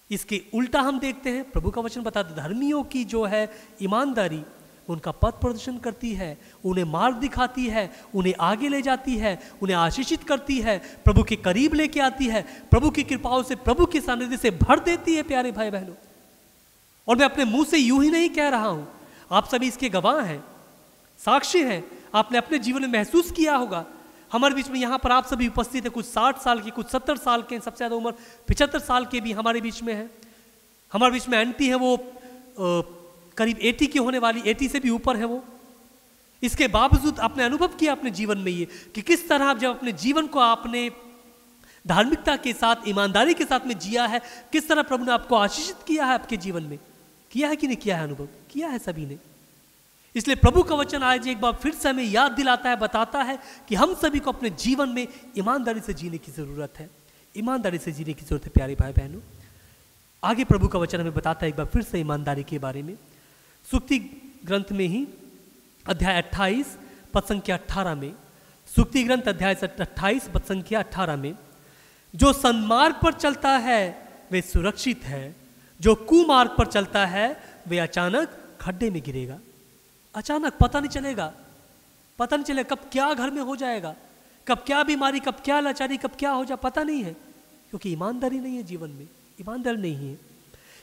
इसके उल्टा हम देखते हैं, प्रभु का वचन बताता है धर्मियों की जो है ईमानदारी उनका पथ प्रदर्शन करती है, उन्हें मार्ग दिखाती है, उन्हें आगे ले जाती है, उन्हें आशीषित करती है, प्रभु के करीब लेके आती है, प्रभु की कृपाओं से, प्रभु के सानिध्य से भर देती है प्यारे भाई बहनों। और मैं अपने मुंह से यूं ही नहीं कह रहा हूं, आप सभी इसके गवाह हैं, साक्षी हैं, आपने अपने जीवन में महसूस किया होगा। हमारे बीच में यहाँ पर आप सभी उपस्थित है, कुछ 60 साल के, कुछ 70 साल के, सबसे ज़्यादा उम्र 75 साल के भी हमारे बीच में है। हमारे बीच में आंटी है, वो करीब 80 की होने वाली, 80 से भी ऊपर है वो। इसके बावजूद आपने अनुभव किया अपने जीवन में ये कि किस तरह जब अपने जीवन को आपने धार्मिकता के साथ, ईमानदारी के साथ में जिया है, किस तरह प्रभु ने आपको आशीषित किया है आपके जीवन में। किया है कि नहीं किया है अनुभव? किया है सभी ने। इसलिए प्रभु का वचन आज एक बार फिर से हमें याद दिलाता है, बताता है कि हम सभी को अपने जीवन में ईमानदारी से जीने की जरूरत है। ईमानदारी से जीने की जरूरत है प्यारे भाई बहनों। आगे प्रभु का वचन हमें बताता है एक बार फिर से ईमानदारी के बारे में। सुक्ति ग्रंथ में ही अध्याय 28 पद संख्या 18 में, सुक्ति ग्रंथ अध्याय 28 पद संख्या 18 में, जो सन्मार्ग पर चलता है वे सुरक्षित है, जो कुमार्ग पर चलता है वे अचानक खड्डे में गिरेगा। अचानक पता नहीं चलेगा, पता नहीं चलेगा कब क्या घर में हो जाएगा, कब क्या बीमारी, कब क्या लाचारी, कब क्या हो जाए, पता नहीं है, क्योंकि ईमानदारी नहीं है जीवन में, ईमानदार नहीं है।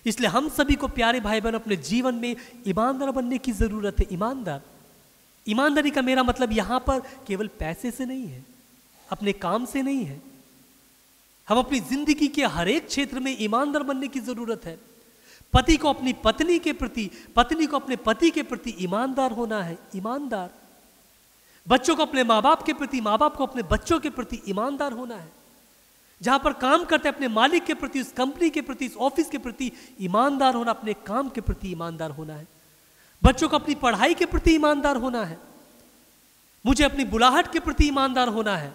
इसलिए हम सभी को प्यारे भाई बहन अपने जीवन में ईमानदार बनने की जरूरत है। ईमानदार, ईमानदारी का मेरा मतलब यहां पर केवल पैसे से नहीं है, अपने काम से नहीं है। हम अपनी जिंदगी के हर एक क्षेत्र में ईमानदार बनने की जरूरत है। पति को अपनी पत्नी के प्रति, पत्नी को अपने पति के प्रति ईमानदार होना है, ईमानदार। बच्चों को अपने माँ बाप के प्रति, माँ बाप को अपने बच्चों के प्रति ईमानदार होना है। जहां पर काम करते अपने मालिक के प्रति, उस कंपनी के प्रति, इस ऑफिस के प्रति ईमानदार होना, अपने काम के प्रति ईमानदार होना है। बच्चों को अपनी पढ़ाई के प्रति ईमानदार होना है, मुझे अपनी बुलाहट के प्रति ईमानदार होना है।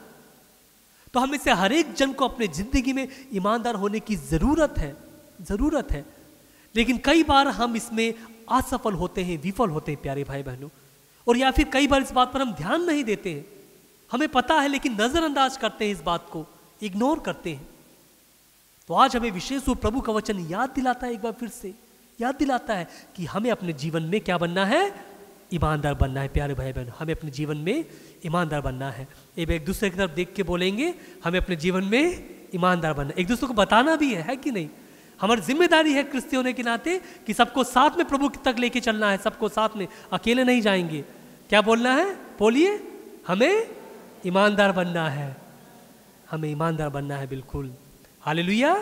तो हमें से हर एक जन को अपने जिंदगी में ईमानदार होने की जरूरत है, जरूरत है। लेकिन कई बार हम इसमें असफल होते हैं, विफल होते हैं प्यारे भाई बहनों, और या फिर कई बार इस बात पर हम ध्यान नहीं देते हैं। हमें पता है लेकिन नजरअंदाज करते हैं, इस बात को इग्नोर करते हैं। तो आज हमें विशेष रूप प्रभु का वचन याद दिलाता है, एक बार फिर से याद दिलाता है कि हमें अपने जीवन में क्या बनना है, ईमानदार बनना है प्यारे भाई बहन। हमें अपने जीवन में ईमानदार बनना है। एक दूसरे की तरफ देख के बोलेंगे, हमें अपने जीवन में ईमानदार बनना, एक दूसरे को बताना भी है कि नहीं? हमारी जिम्मेदारी है क्रिस्ती होने के नाते कि सबको साथ में प्रभु तक लेके चलना है, सबको साथ में, अकेले नहीं जाएंगे। क्या बोलना है? बोलिए, हमें ईमानदार बनना है, हमें ईमानदार बनना है, बिल्कुल। Hallelujah,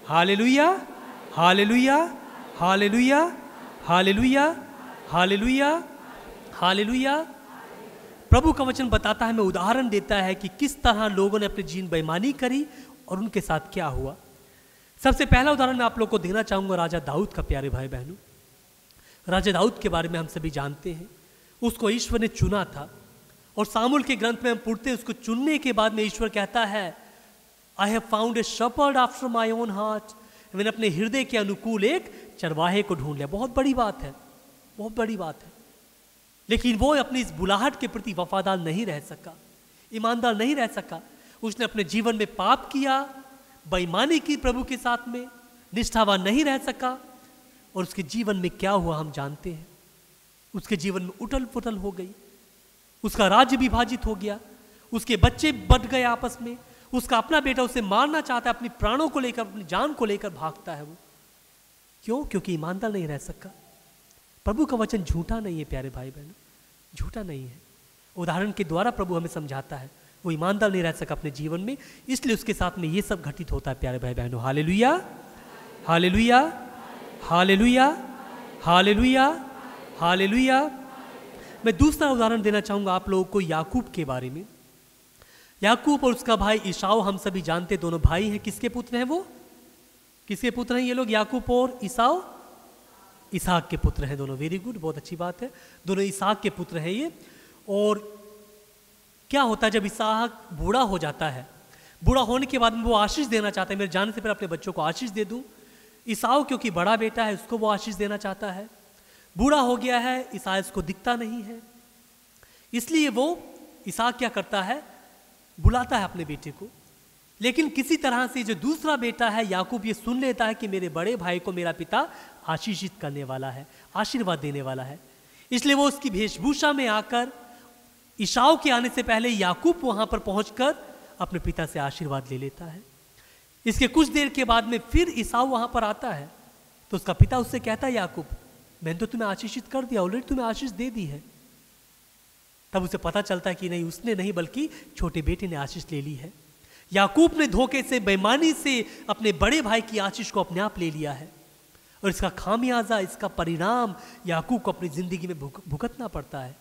hallelujah, hallelujah, hallelujah, hallelujah, hallelujah, hallelujah. प्रभु का वचन बताता है, हमें उदाहरण देता है कि किस तरह लोगों ने अपने जीवन बेईमानी करी और उनके साथ क्या हुआ। सबसे पहला उदाहरण मैं आप लोग को देना चाहूंगा राजा दाऊद का प्यारे भाई बहनों। राजा दाऊद के बारे में हम सभी जानते हैं, उसको ईश्वर ने चुना था। और सामुएल के ग्रंथ में हम पढ़ते हैं, उसको चुनने के बाद में ईश्वर कहता है, I have found a shepherd after my own heart, मैंने अपने हृदय के अनुकूल एक चरवाहे को ढूंढ लिया। बहुत बड़ी बात है, बहुत बड़ी बात है। लेकिन वो अपनी इस बुलाहट के प्रति वफादार नहीं रह सका, ईमानदार नहीं रह सका। उसने अपने जीवन में पाप किया, बेईमानी की प्रभु के साथ में, निष्ठावान नहीं रह सका। और उसके जीवन में क्या हुआ हम जानते हैं। उसके जीवन में उथल पुथल हो गई, उसका राज्य विभाजित हो गया, उसके बच्चे बढ़ गए आपस में, उसका अपना बेटा उसे मारना चाहता है, अपनी प्राणों को लेकर, अपनी जान को लेकर भागता है वो। क्यों? क्योंकि ईमानदार नहीं रह सका। प्रभु का वचन झूठा नहीं है प्यारे भाई बहन, झूठा नहीं है। उदाहरण के द्वारा प्रभु हमें समझाता है, वो ईमानदार नहीं रह सका अपने जीवन में, इसलिए उसके साथ में ये सब घटित होता है प्यारे भाई बहनों। Hallelujah, hallelujah, hallelujah, hallelujah, hallelujah. मैं दूसरा उदाहरण देना चाहूंगा आप लोगों को याकूब के बारे में। याकूब और उसका भाई ईसाऊ, हम सभी जानते दोनों भाई हैं। किसके पुत्र हैं वो? किसके पुत्र हैं ये लोग? याकूब और ईसाऊ? इसहाक के पुत्र हैं दोनों। वेरी गुड, बहुत अच्छी बात है, दोनों इसहाक के पुत्र हैं ये। और क्या होता है जब इसहाक बूढ़ा हो जाता है, बूढ़ा होने के बाद में वो आशीष देना चाहता है, मेरे जाने से पहले अपने बच्चों को आशीष दे दूं। ईसाऊ क्योंकि बड़ा बेटा है, उसको वो आशीष देना चाहता है। बूढ़ा हो गया है, ईसाऊ उसको दिखता नहीं है, इसलिए वो इसहाक क्या करता है, बुलाता है अपने बेटे को। लेकिन किसी तरह से जो दूसरा बेटा है याकूब ये सुन लेता है कि मेरे बड़े भाई को मेरा पिता आशीषित करने वाला है, आशीर्वाद देने वाला है। इसलिए वो उसकी वेशभूषा में आकर, ईसाऊ के आने से पहले याकूब वहां पर पहुंचकर अपने पिता से आशीर्वाद ले लेता है। इसके कुछ देर के बाद में फिर ईसाऊ वहां पर आता है, तो उसका पिता उससे कहता है, याकूब मैंने तो तुम्हें आशीषित कर दिया, ऑलरेडी तुम्हें आशीष दे दी है। तब उसे पता चलता है कि नहीं, उसने नहीं बल्कि छोटे बेटे ने आशीष ले ली है। याकूब ने धोखे से, बेईमानी से अपने बड़े भाई की आशीष को अपने आप ले लिया है, और इसका खामियाजा, इसका परिणाम याकूब को अपनी जिंदगी में भुगतना पड़ता है,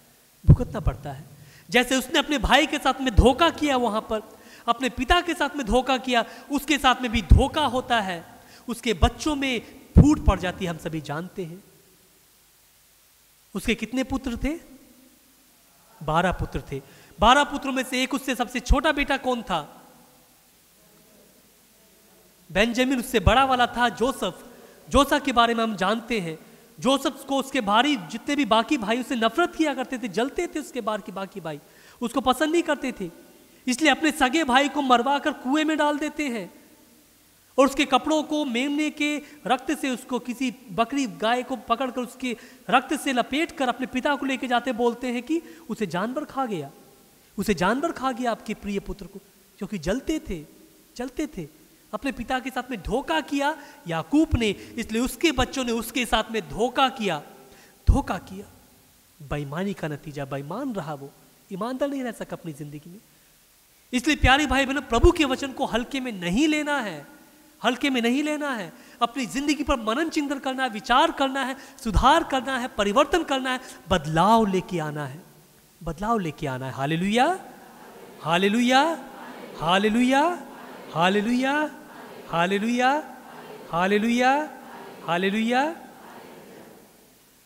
भुगतना पड़ता है। जैसे उसने अपने भाई के साथ में धोखा किया, वहां पर अपने पिता के साथ में धोखा किया, उसके साथ में भी धोखा होता है। उसके बच्चों में फूट पड़ जाती है, हम सभी जानते हैं। उसके कितने पुत्र थे? 12 पुत्र थे। 12 पुत्रों में से एक, उससे सबसे छोटा बेटा कौन था? बेंजामिन। उससे बड़ा वाला था जोसेफ। जोसेफ के बारे में हम जानते हैं, जोसेफ को उसके भाई, जितने भी बाकी भाई उससे नफरत किया करते थे, जलते थे उसके बाकी भाई, उसको पसंद नहीं करते थे। इसलिए अपने सगे भाई को मरवा कर कुएं में डाल देते हैं और उसके कपड़ों को मेमने के रक्त से, उसको किसी बकरी गाय को पकड़कर उसके रक्त से लपेट कर अपने पिता को लेके जाते, बोलते हैं कि उसे जानवर खा गया, उसे जानवर खा गया आपके प्रिय पुत्र को, क्योंकि जलते थे। अपने पिता के साथ में धोखा किया याकूब ने, इसलिए उसके बच्चों ने उसके साथ में धोखा किया। बेईमानी का नतीजा, बेईमान रहा वो, ईमानदार नहीं रह सका अपनी जिंदगी में। इसलिए प्यारे भाई बहनों, प्रभु के वचन को हल्के में नहीं लेना है, अपनी जिंदगी पर मनन चिंतन करना है, विचार करना है, सुधार करना है, परिवर्तन करना है, बदलाव लेके आना है। Hallelujah, hallelujah, hallelujah, hallelujah, hallelujah, hallelujah, hallelujah.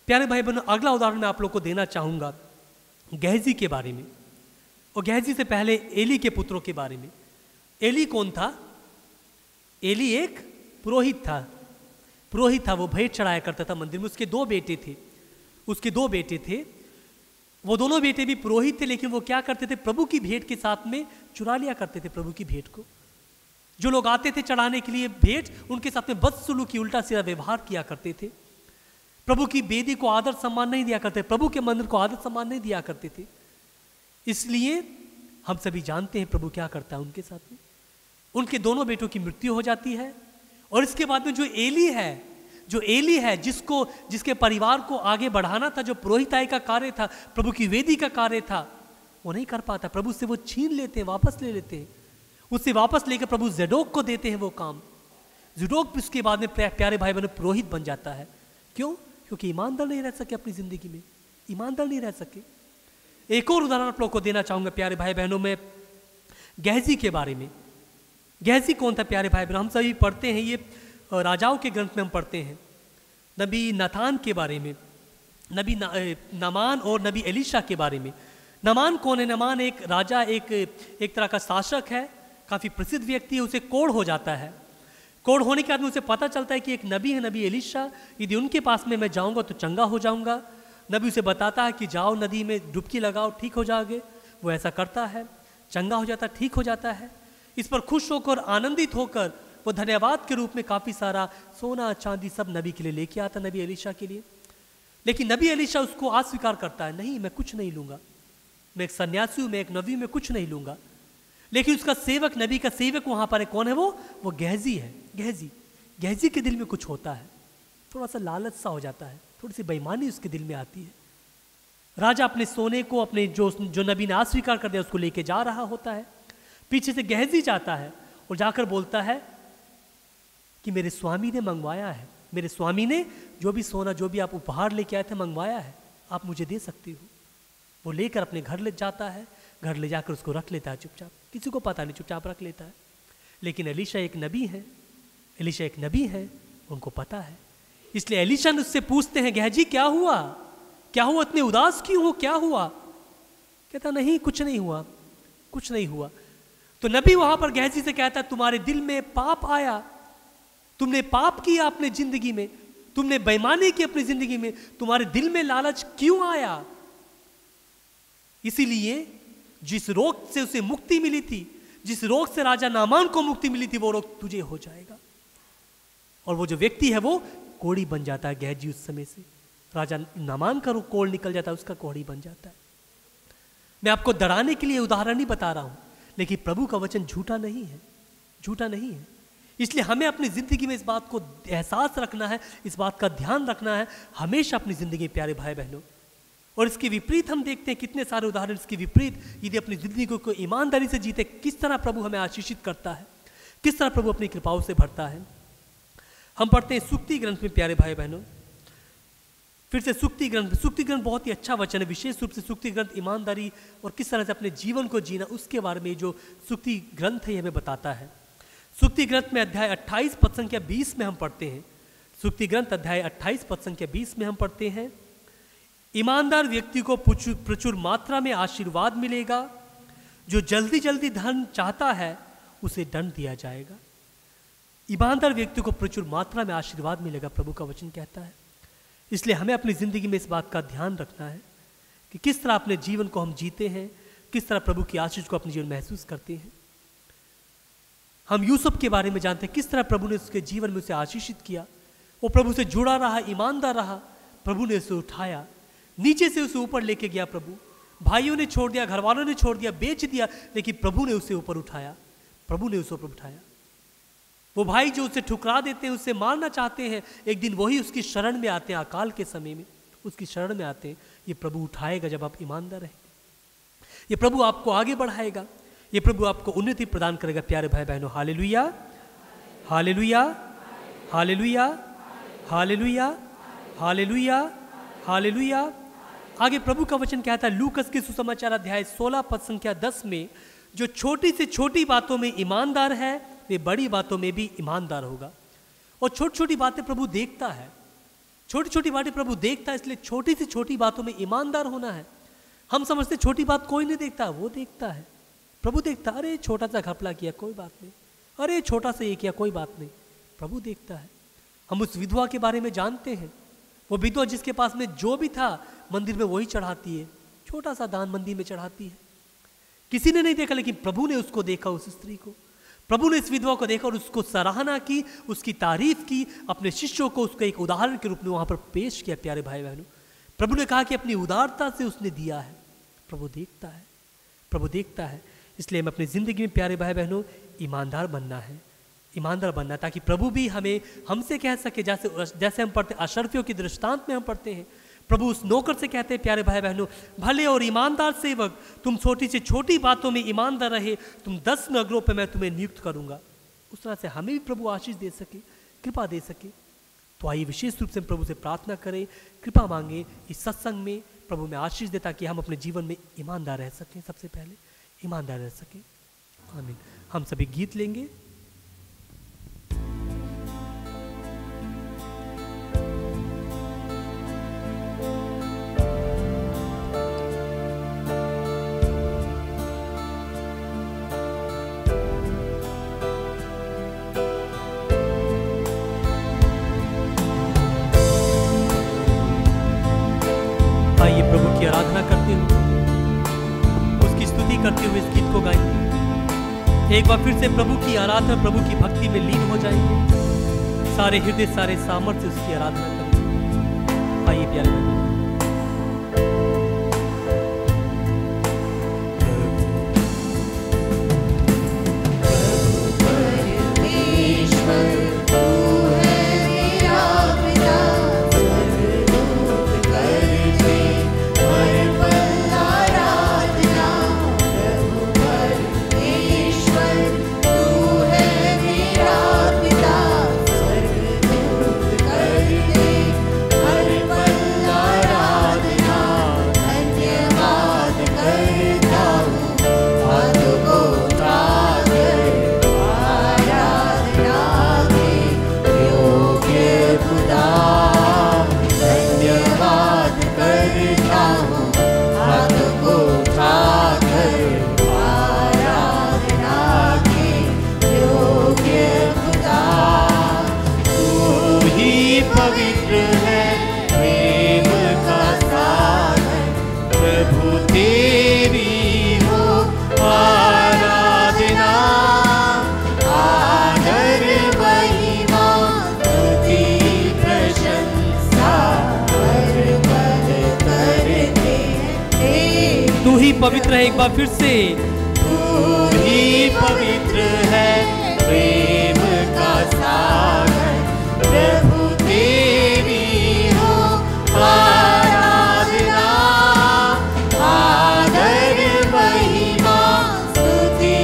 प्यारे भाई बहनों, अगला उदाहरण मैं आप लोग को देना चाहूंगा गेहजी के बारे में, और गेहजी से पहले एली के पुत्रों के बारे में। एली कौन था? एली एक पुरोहित था। वो भेंट चढ़ाया करता था मंदिर में। उसके दो बेटे थे। वो दोनों बेटे भी पुरोहित थे, लेकिन वो क्या करते थे? प्रभु की भेंट के साथ में चुरा लिया करते थे प्रभु की भेंट को। जो लोग आते थे चढ़ाने के लिए भेंट, उनके साथ में बदसलूकी, उल्टा सीधा व्यवहार किया करते थे। प्रभु की वेदी को आदर सम्मान नहीं दिया करते, प्रभु के मंदिर को आदर सम्मान नहीं दिया करते थे। इसलिए हम सभी जानते हैं प्रभु क्या करता है उनके साथ में। उनके दोनों बेटों की मृत्यु हो जाती है, और इसके बाद में जो एली है जिसके परिवार को आगे बढ़ाना था, जो पुरोहिताई का कार्य था, प्रभु की वेदी का कार्य था, वो नहीं कर पाता। प्रभु से वो छीन लेते हैं, वापस ले लेते हैं। उससे वापस लेकर प्रभु ज़ेडोक को देते हैं वो काम। ज़ेडोक उसके बाद में प्यारे भाई बहनों पुरोहित बन जाता है। क्यों? क्योंकि ईमानदार नहीं रह सके अपनी जिंदगी में, ईमानदार नहीं रह सके। एक और उदाहरण आप लोग को देना चाहूंगा प्यारे भाई बहनों में, गेहजी के बारे में। गेहजी कौन था प्यारे भाई बहनों? हम सभी पढ़ते हैं, ये राजाओं के ग्रंथ में हम पढ़ते हैं नबी नातान के बारे में, नबी नामान और नबी एलीशा के बारे में। नामान कौन है? नामान एक राजा, एक तरह का शासक है, काफ़ी प्रसिद्ध व्यक्ति है। उसे कोढ़ हो जाता है। कोढ़ होने के बाद में उसे पता चलता है कि एक नबी है, नबी एलीशा, यदि उनके पास में मैं जाऊंगा तो चंगा हो जाऊंगा। नबी उसे बताता है कि जाओ नदी में डुबकी लगाओ, ठीक हो जाओगे। वो ऐसा करता है, चंगा हो जाता है, ठीक हो जाता है। इस पर खुश होकर, आनंदित होकर वो धन्यवाद के रूप में काफ़ी सारा सोना चांदी सब नबी के लिए लेके आता, नबी एलीशा के लिए। लेकिन नबी एलीशा उसको अस्वीकार करता है, नहीं मैं कुछ नहीं लूँगा, मैं एक सन्यासी हूँ, मैं एक नबी, मैं कुछ नहीं लूँगा। लेकिन उसका सेवक, नबी का सेवक वहाँ पर है, कौन है वो गेहजी है। गेहजी के दिल में कुछ होता है, थोड़ा सा लालच सा हो जाता है, थोड़ी सी बेईमानी उसके दिल में आती है। राजा अपने सोने को, अपने जो नबी ने अस्वीकार कर दिया, उसको लेके जा रहा होता है। पीछे से गेहजी जाता है और जाकर बोलता है कि मेरे स्वामी ने मंगवाया है, मेरे स्वामी ने जो भी सोना, जो भी आप उपहार लेके आए थे, मंगवाया है, आप मुझे दे सकते हो। वो लेकर अपने घर ले जाता है, घर ले जाकर उसको रख लेता है चुपचाप, किसी को पता नहीं, चुपचाप रख लेता है। लेकिन एलीशा एक नबी है, उनको पता है। इसलिए एलीशा ने उससे पूछते हैं, गेहजी क्या हुआ, इतने उदास क्यों हो, क्या हुआ? कहता नहीं, कुछ नहीं हुआ। तो नबी वहां पर गेहजी से कहता है, तुम्हारे दिल में पाप आया, तुमने पाप किया अपने जिंदगी में, तुमने बेईमानी की अपनी जिंदगी में, तुम्हारे दिल में लालच क्यों आया? इसीलिए जिस रोग से उसे मुक्ति मिली थी, जिस रोग से राजा नामान को मुक्ति मिली थी, वो रोग तुझे हो जाएगा। और वो जो व्यक्ति है वो कोढ़ी बन जाता है। गेहजी उस समय से, राजा नामान का कोढ़ निकल जाता है, उसका कोढ़ी बन जाता है। मैं आपको डराने के लिए उदाहरण नहीं बता रहा हूं, लेकिन प्रभु का वचन झूठा नहीं है। इसलिए हमें अपनी जिंदगी में इस बात को एहसास रखना है, इस बात का ध्यान रखना है हमेशा अपनी जिंदगी में प्यारे भाई बहनों। और इसके विपरीत हम देखते हैं कितने सारे उदाहरण, इसके विपरीत यदि अपनी जिंदगी को ईमानदारी से जीते, किस तरह प्रभु हमें आशीषित करता है, किस तरह प्रभु अपनी कृपाओं से भरता है। हम पढ़ते हैं सुक्ति ग्रंथ में प्यारे भाई बहनों, फिर से सुक्ति ग्रंथ बहुत ही अच्छा वचन है। विशेष रूप से सुक्ति ग्रंथ ईमानदारी और किस तरह से अपने जीवन को जीना, उसके बारे में जो सुक्ति ग्रंथ है हमें बताता है। सुक्ति ग्रंथ में अध्याय 28 पद संख्या 20 में हम पढ़ते हैं, सुक्ति ग्रंथ अध्याय 28 पद संख्या 20 में हम पढ़ते हैं, ईमानदार व्यक्ति को प्रचुर मात्रा में आशीर्वाद मिलेगा, जो जल्दी जल्दी धन चाहता है उसे दंड दिया जाएगा। ईमानदार व्यक्ति को प्रचुर मात्रा में आशीर्वाद मिलेगा, प्रभु का वचन कहता है। इसलिए हमें अपनी जिंदगी में इस बात का ध्यान रखना है कि किस तरह अपने जीवन को हम जीते हैं, किस तरह प्रभु की आशीष को अपने जीवन में महसूस करते हैं। हम यूसुफ के बारे में जानते हैं, किस तरह प्रभु ने उसके जीवन में उसे आशीषित किया। वो प्रभु से जुड़ा रहा, ईमानदार रहा, प्रभु ने उसे उठाया, नीचे से उसे ऊपर लेके गया। प्रभु, भाइयों ने छोड़ दिया, घर वालों ने छोड़ दिया, बेच दिया, लेकिन प्रभु ने उसे ऊपर उठाया। प्रभु ने उसे ऊपर उठाया। वो भाई जो उसे ठुकरा देते हैं, उससे मारना चाहते हैं, एक दिन वही उसकी शरण में आते हैं, अकाल के समय में उसकी शरण में आते हैं। ये प्रभु उठाएगा जब आप ईमानदार रहेंगे। ये प्रभु आपको आगे बढ़ाएगा, ये प्रभु आपको उन्नति प्रदान करेगा। प्यारे भाई बहनों, hallelujah, hallelujah, hallelujah, hallelujah, hallelujah, hallelujah. आगे प्रभु का वचन कहता है लूकस के सुसमाचार अध्याय 16 पद संख्या 10 में, जो छोटी से छोटी बातों में ईमानदार है वे बड़ी बातों में भी ईमानदार होगा। और छोटी छोटी बातें प्रभु देखता है, छोटी छोटी बातें प्रभु देखता है, इसलिए छोटी से छोटी बातों में ईमानदार होना है। हम समझते छोटी बात कोई नहीं देखता, वो देखता है, प्रभु देखता। अरे छोटा सा घपला किया, कोई बात नहीं, अरे छोटा सा ये किया, कोई बात नहीं, प्रभु देखता है। हम उस विधवा के बारे में जानते हैं, वो विधवा जिसके पास में जो भी था मंदिर में वही चढ़ाती है, छोटा सा दान मंदिर में चढ़ाती है। किसी ने नहीं देखा, लेकिन प्रभु ने उसको देखा, उस स्त्री को। प्रभु ने इस विधवा को देखा और उसको सराहना की, उसकी तारीफ की, अपने शिष्यों को उसको एक उदाहरण के रूप में वहां पर पेश किया। प्यारे भाई बहनों, प्रभु ने कहा कि अपनी उदारता से उसने दिया है। प्रभु देखता है, प्रभु देखता है। इसलिए हमें अपनी जिंदगी में प्यारे भाई बहनों ईमानदार बनना है, ईमानदार बनना है, ताकि प्रभु भी हमें हमसे कह सके, जैसे हम पढ़ते अशर्फियों की दृष्टांत में हम पढ़ते हैं। प्रभु उस नौकर से कहते हैं, प्यारे भाई बहनों, भले और ईमानदार सेवक, तुम छोटी से छोटी बातों में ईमानदार रहे, तुम 10 नगरों पर मैं तुम्हें नियुक्त करूंगा। उस तरह से हमें भी प्रभु आशीष दे सके, कृपा दे सके। तो आइए विशेष रूप से प्रभु से प्रार्थना करें, कृपा मांगे इस सत्संग में, प्रभु में आशीष दे, ताकि हम अपने जीवन में ईमानदार रह सकें। सबसे पहले ईमानदार रह सकें। आमीन। हम सभी गीत लेंगे। आइए प्रभु की आराधना करते हुए, उसकी स्तुति करते हुए इस गीत को गाएंगे। एक बार फिर से प्रभु की आराधना, प्रभु की भक्ति में लीन हो जाएंगे। सारे हृदय, सारे सामर्थ्य उसकी आराधना करेंगे। आइए प्यारे बहनों, पवित्र है। एक बार फिर से, तू ही पवित्र है, प्रेम का सागर, प्रभु तेरी हो आराधना, आदर महिमा स्तुति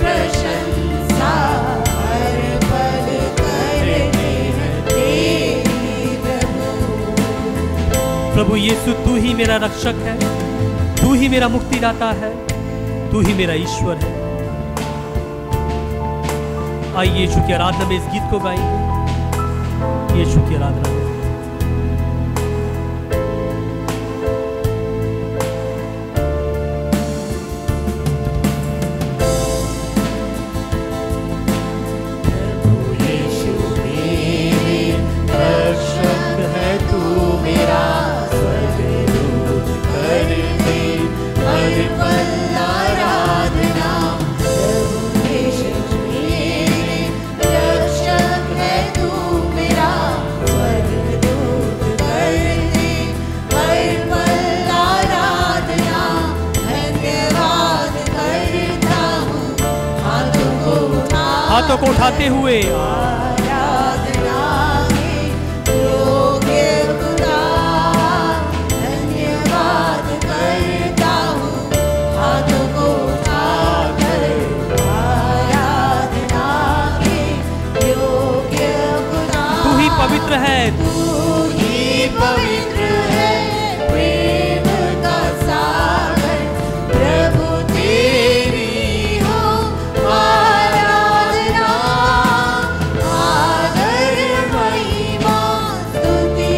प्रशंसा, हर पल करते हैं तेरी प्रभु। प्रभु यीशु, तू ही मेरा रक्षक है, तू ही मेरा मुक्तिदाता है, तू ही मेरा ईश्वर है। आइए यीशु की आराधना में इस गीत को गाएंगे। यीशु की आराधना करें। रक्षक है तू मेरा, स्वर्गदूत कर दे हर पल आराधना। प्रभु यीशु मेरे रक्षक है तू मेरा, स्वर्गदूत कर दे हर पल आराधना। धन्यवाद करता हूँ हाथों को उठाते हुए आराधना के योग्य खुदा। धन्यवाद करता हूँ हाथों को उठाकर, आराधना के योग्य खुदा। तू ही पवित्र है, तू ही पवित्र है, प्रेम का सागर। प्रभु तेरी हो आराधना, आदर महिमा स्तुति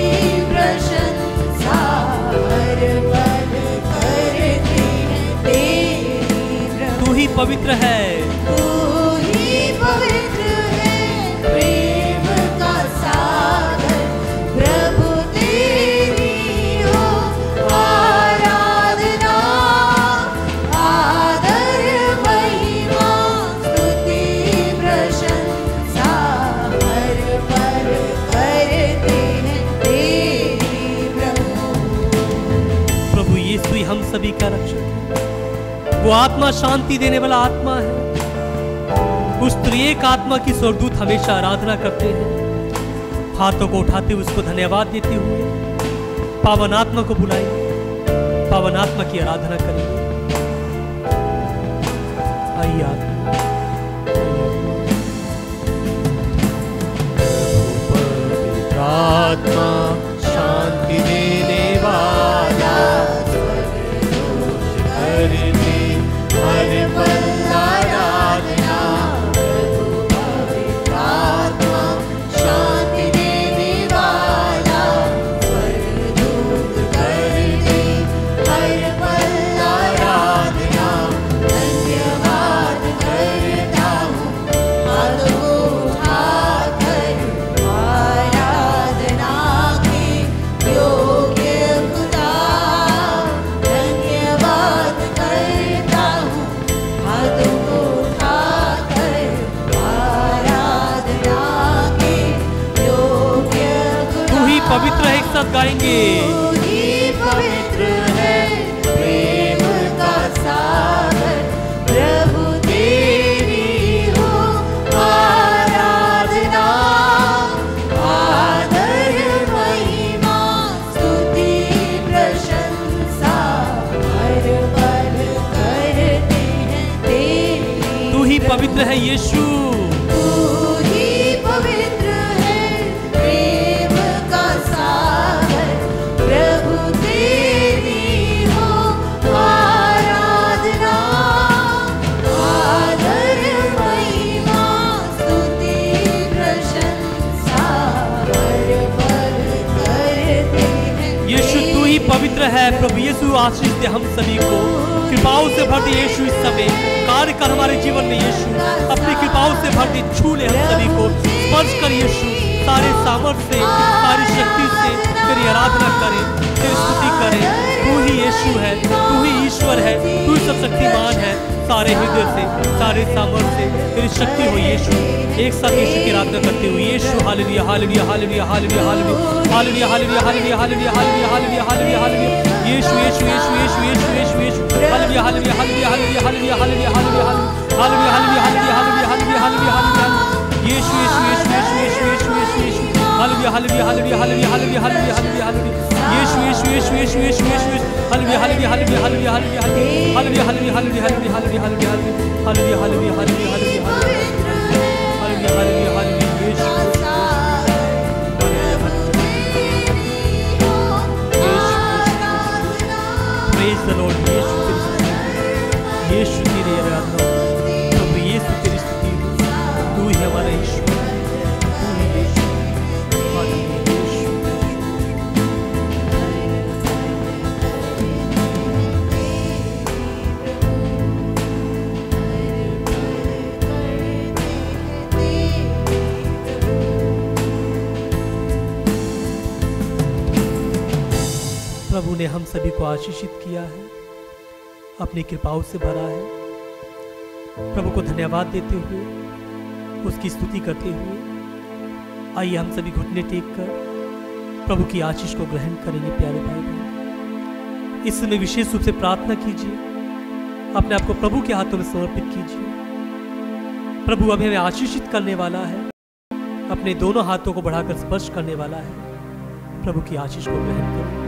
प्रशंसा। हर पल करते हैं तेरी प्रभु। तू ही पवित्र है, तू ही पवित्र है, प्रेम का सागर। प्रभु तेरी हो आराधना, आदर महिमा स्तुति प्रशंसा। हर पल करते हैं तेरी प्रभु। प्रभु यीशु ही हम सभी का रक्षक है। वो आत्मा शांति देने वाला आत्मा है। उस त्रिएक आत्मा की स्वर्गदूत हमेशा आराधना करते हैं। हाथों को उठाते हुए उसको धन्यवाद देते हुए पावन आत्मा को बुलाएंगे, पावन आत्मा की आराधना करेंगे। आइए आत्मा, आत्मा शांति देने वाला, स्वर्गदूत करते हर पल आराधना। प्रभु पवित्र आत्मा शांति देने वाला, स्वर्गदूत करते हर पल आराधना। धन्यवाद करता हूँ हाथों को उठाकर, आराधना के योग्य खुदा। धन्यवाद करता हूँ हाथों को उठाकर, आराधना के योग्य खुदा। तू ही पवित्र है, एक साथ गाएंगे। तू ही पवित्र है, प्रेम का सागर। प्रभु तेरी हो आराधना, आदर महिमा स्तुति प्रशंसा। हर पल करते हैं तेरी। तू ही पवित्र है यीशु, तू ही पवित्र है, प्रेम का सागर। प्रभु तेरी हो आराधना, आदर महिमा स्तुति प्रशंसा। हर पल करते हैं यीशु तू ही पवित्र है। प्रभु यीशु आशीष दे हम सभी को, कृपाओं से भर दे यीशु। इस समय कार्य कर हमारे जीवन में यीशु, अपनी कृपाओं से भर दे, छू ले हम सभी को, स्पर्श कर यीशु। सारे सामर्थ्य से, सारी शक्ति से तेरी आराधना करें, तेरी स्तुति करें। तू ही यीशु है, तू ही ईश्वर है, तू ही सब शक्तिमान है। सारे हृदय से, सारे सामर्थ्य से तेरी शक्ति हो यीशु। एक साथ यीशु की आराधना करते हुए यीशु hallelujah hallelujah hallelujah hallelujah hallelujah hallelujah hallelujah hallelujah hallelujah hallelujah hallelujah hallelujah hallelujah यीशु यीशु यीशु यीशु यीशु यीशु यीशु hallelujah hallelujah hallelujah hallelujah hallelujah hallelujah hallelujah hallelujah hallelujah hallelujah hallelujah hallelujah hallelujah यीशु यीशु यीशु यीशु यीशु यीशु यीशु यीशु hallelujah hallelujah hallelujah hallelujah hallelujah hallelujah hallelujah hallelujah यीशु यीशु यीशु यीशु यीशु यीशु hallelujah hallelujah hallelujah hallelujah hallelujah hallelujah hallelujah hallelujah hallelujah hallelujah hallelujah hallelujah hallelujah hallelujah hallelujah hallelujah hallelujah hallelujah यीशु Praise the Lord. यीशु तेरी आराधना, प्रभु यीशु तेरी स्तुति, तू ही हमारा ईश्वर, तू ही यीशु। प्रभु ने हम सभी को आशीषित किया है, अपनी कृपाओं से भरा है। प्रभु को धन्यवाद देते हुए, उसकी स्तुति करते हुए आइए हम सभी घुटने टेक कर प्रभु की आशीष को ग्रहण करेंगे। प्यारे भाई बहन, इस समय विशेष रूप से प्रार्थना कीजिए, अपने आप को प्रभु के हाथों में समर्पित कीजिए। प्रभु अभी हमें आशीषित करने वाला है, अपने दोनों हाथों को बढ़ाकर स्पर्श करने वाला है। प्रभु की आशीष को ग्रहण करें।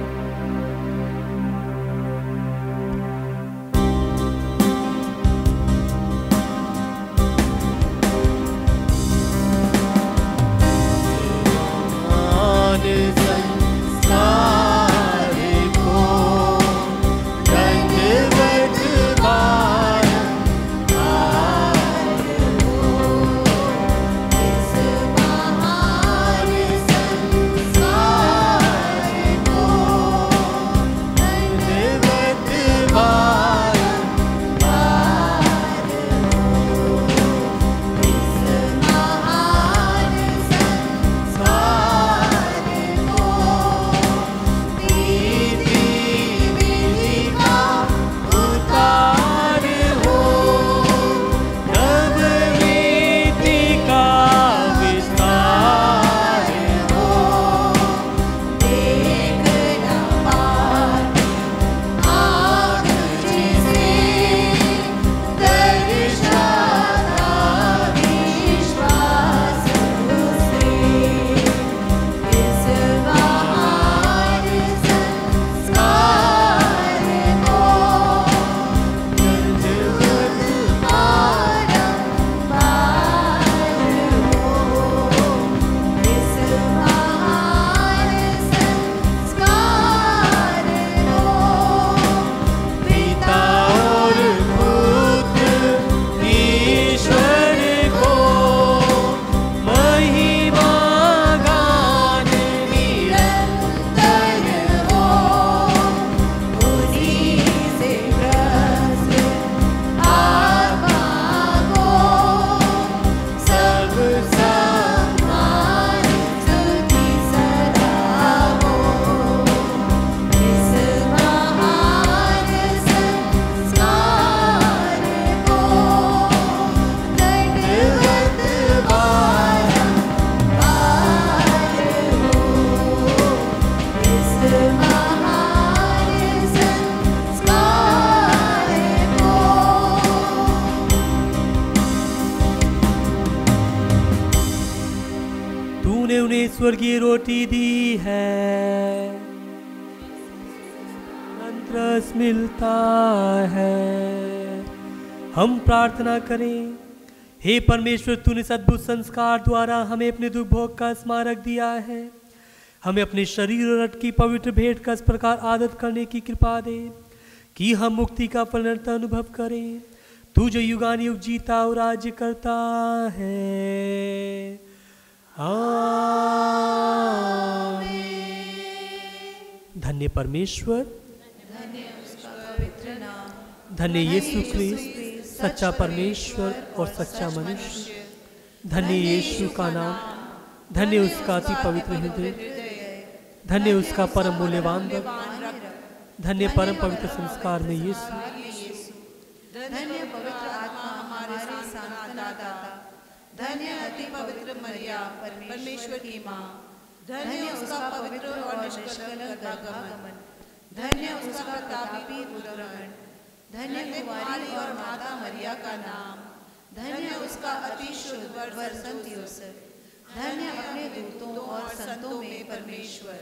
स्वर्गीय रोटी दी है, रस मिलता है। हम प्रार्थना करें। हे परमेश्वर, तूने इस अद्भुत संस्कार द्वारा हमें अपने दुख भोग का स्मारक दिया है। हमें अपने शरीर और रक्त की पवित्र भेंट का इस प्रकार आदत करने की कृपा दे कि हम मुक्ति का फलता अनुभव करें। तू जो युगानुयुग जीता और राज्य करता है। धन्य परमेश्वर, धन्य यीशु क्रिस्त सच्चा परमेश्वर और सच्चा मनुष्य। धन्य यीशु का नाम, धन्य उसका अति पवित्र हृदय, धन्य उसका परम मूल्यवान रक्त, धन्य परम पवित्र संस्कार में यीशु। धन्य पवित्र आत्मा हमारे सांत्वनदाता, धन्य अति पवित्र मरिया परमेश्वर की माँ, धन्य उसका पवित्र और निष्कलंक आगमन, धन्य उसका तापी उद्गमन, धन्य कुमारी और माता मरिया का नाम, धन्य उसका अति शुद्ध वर संत यूसुफ, धन्य अपने दूतों और संतों में परमेश्वर।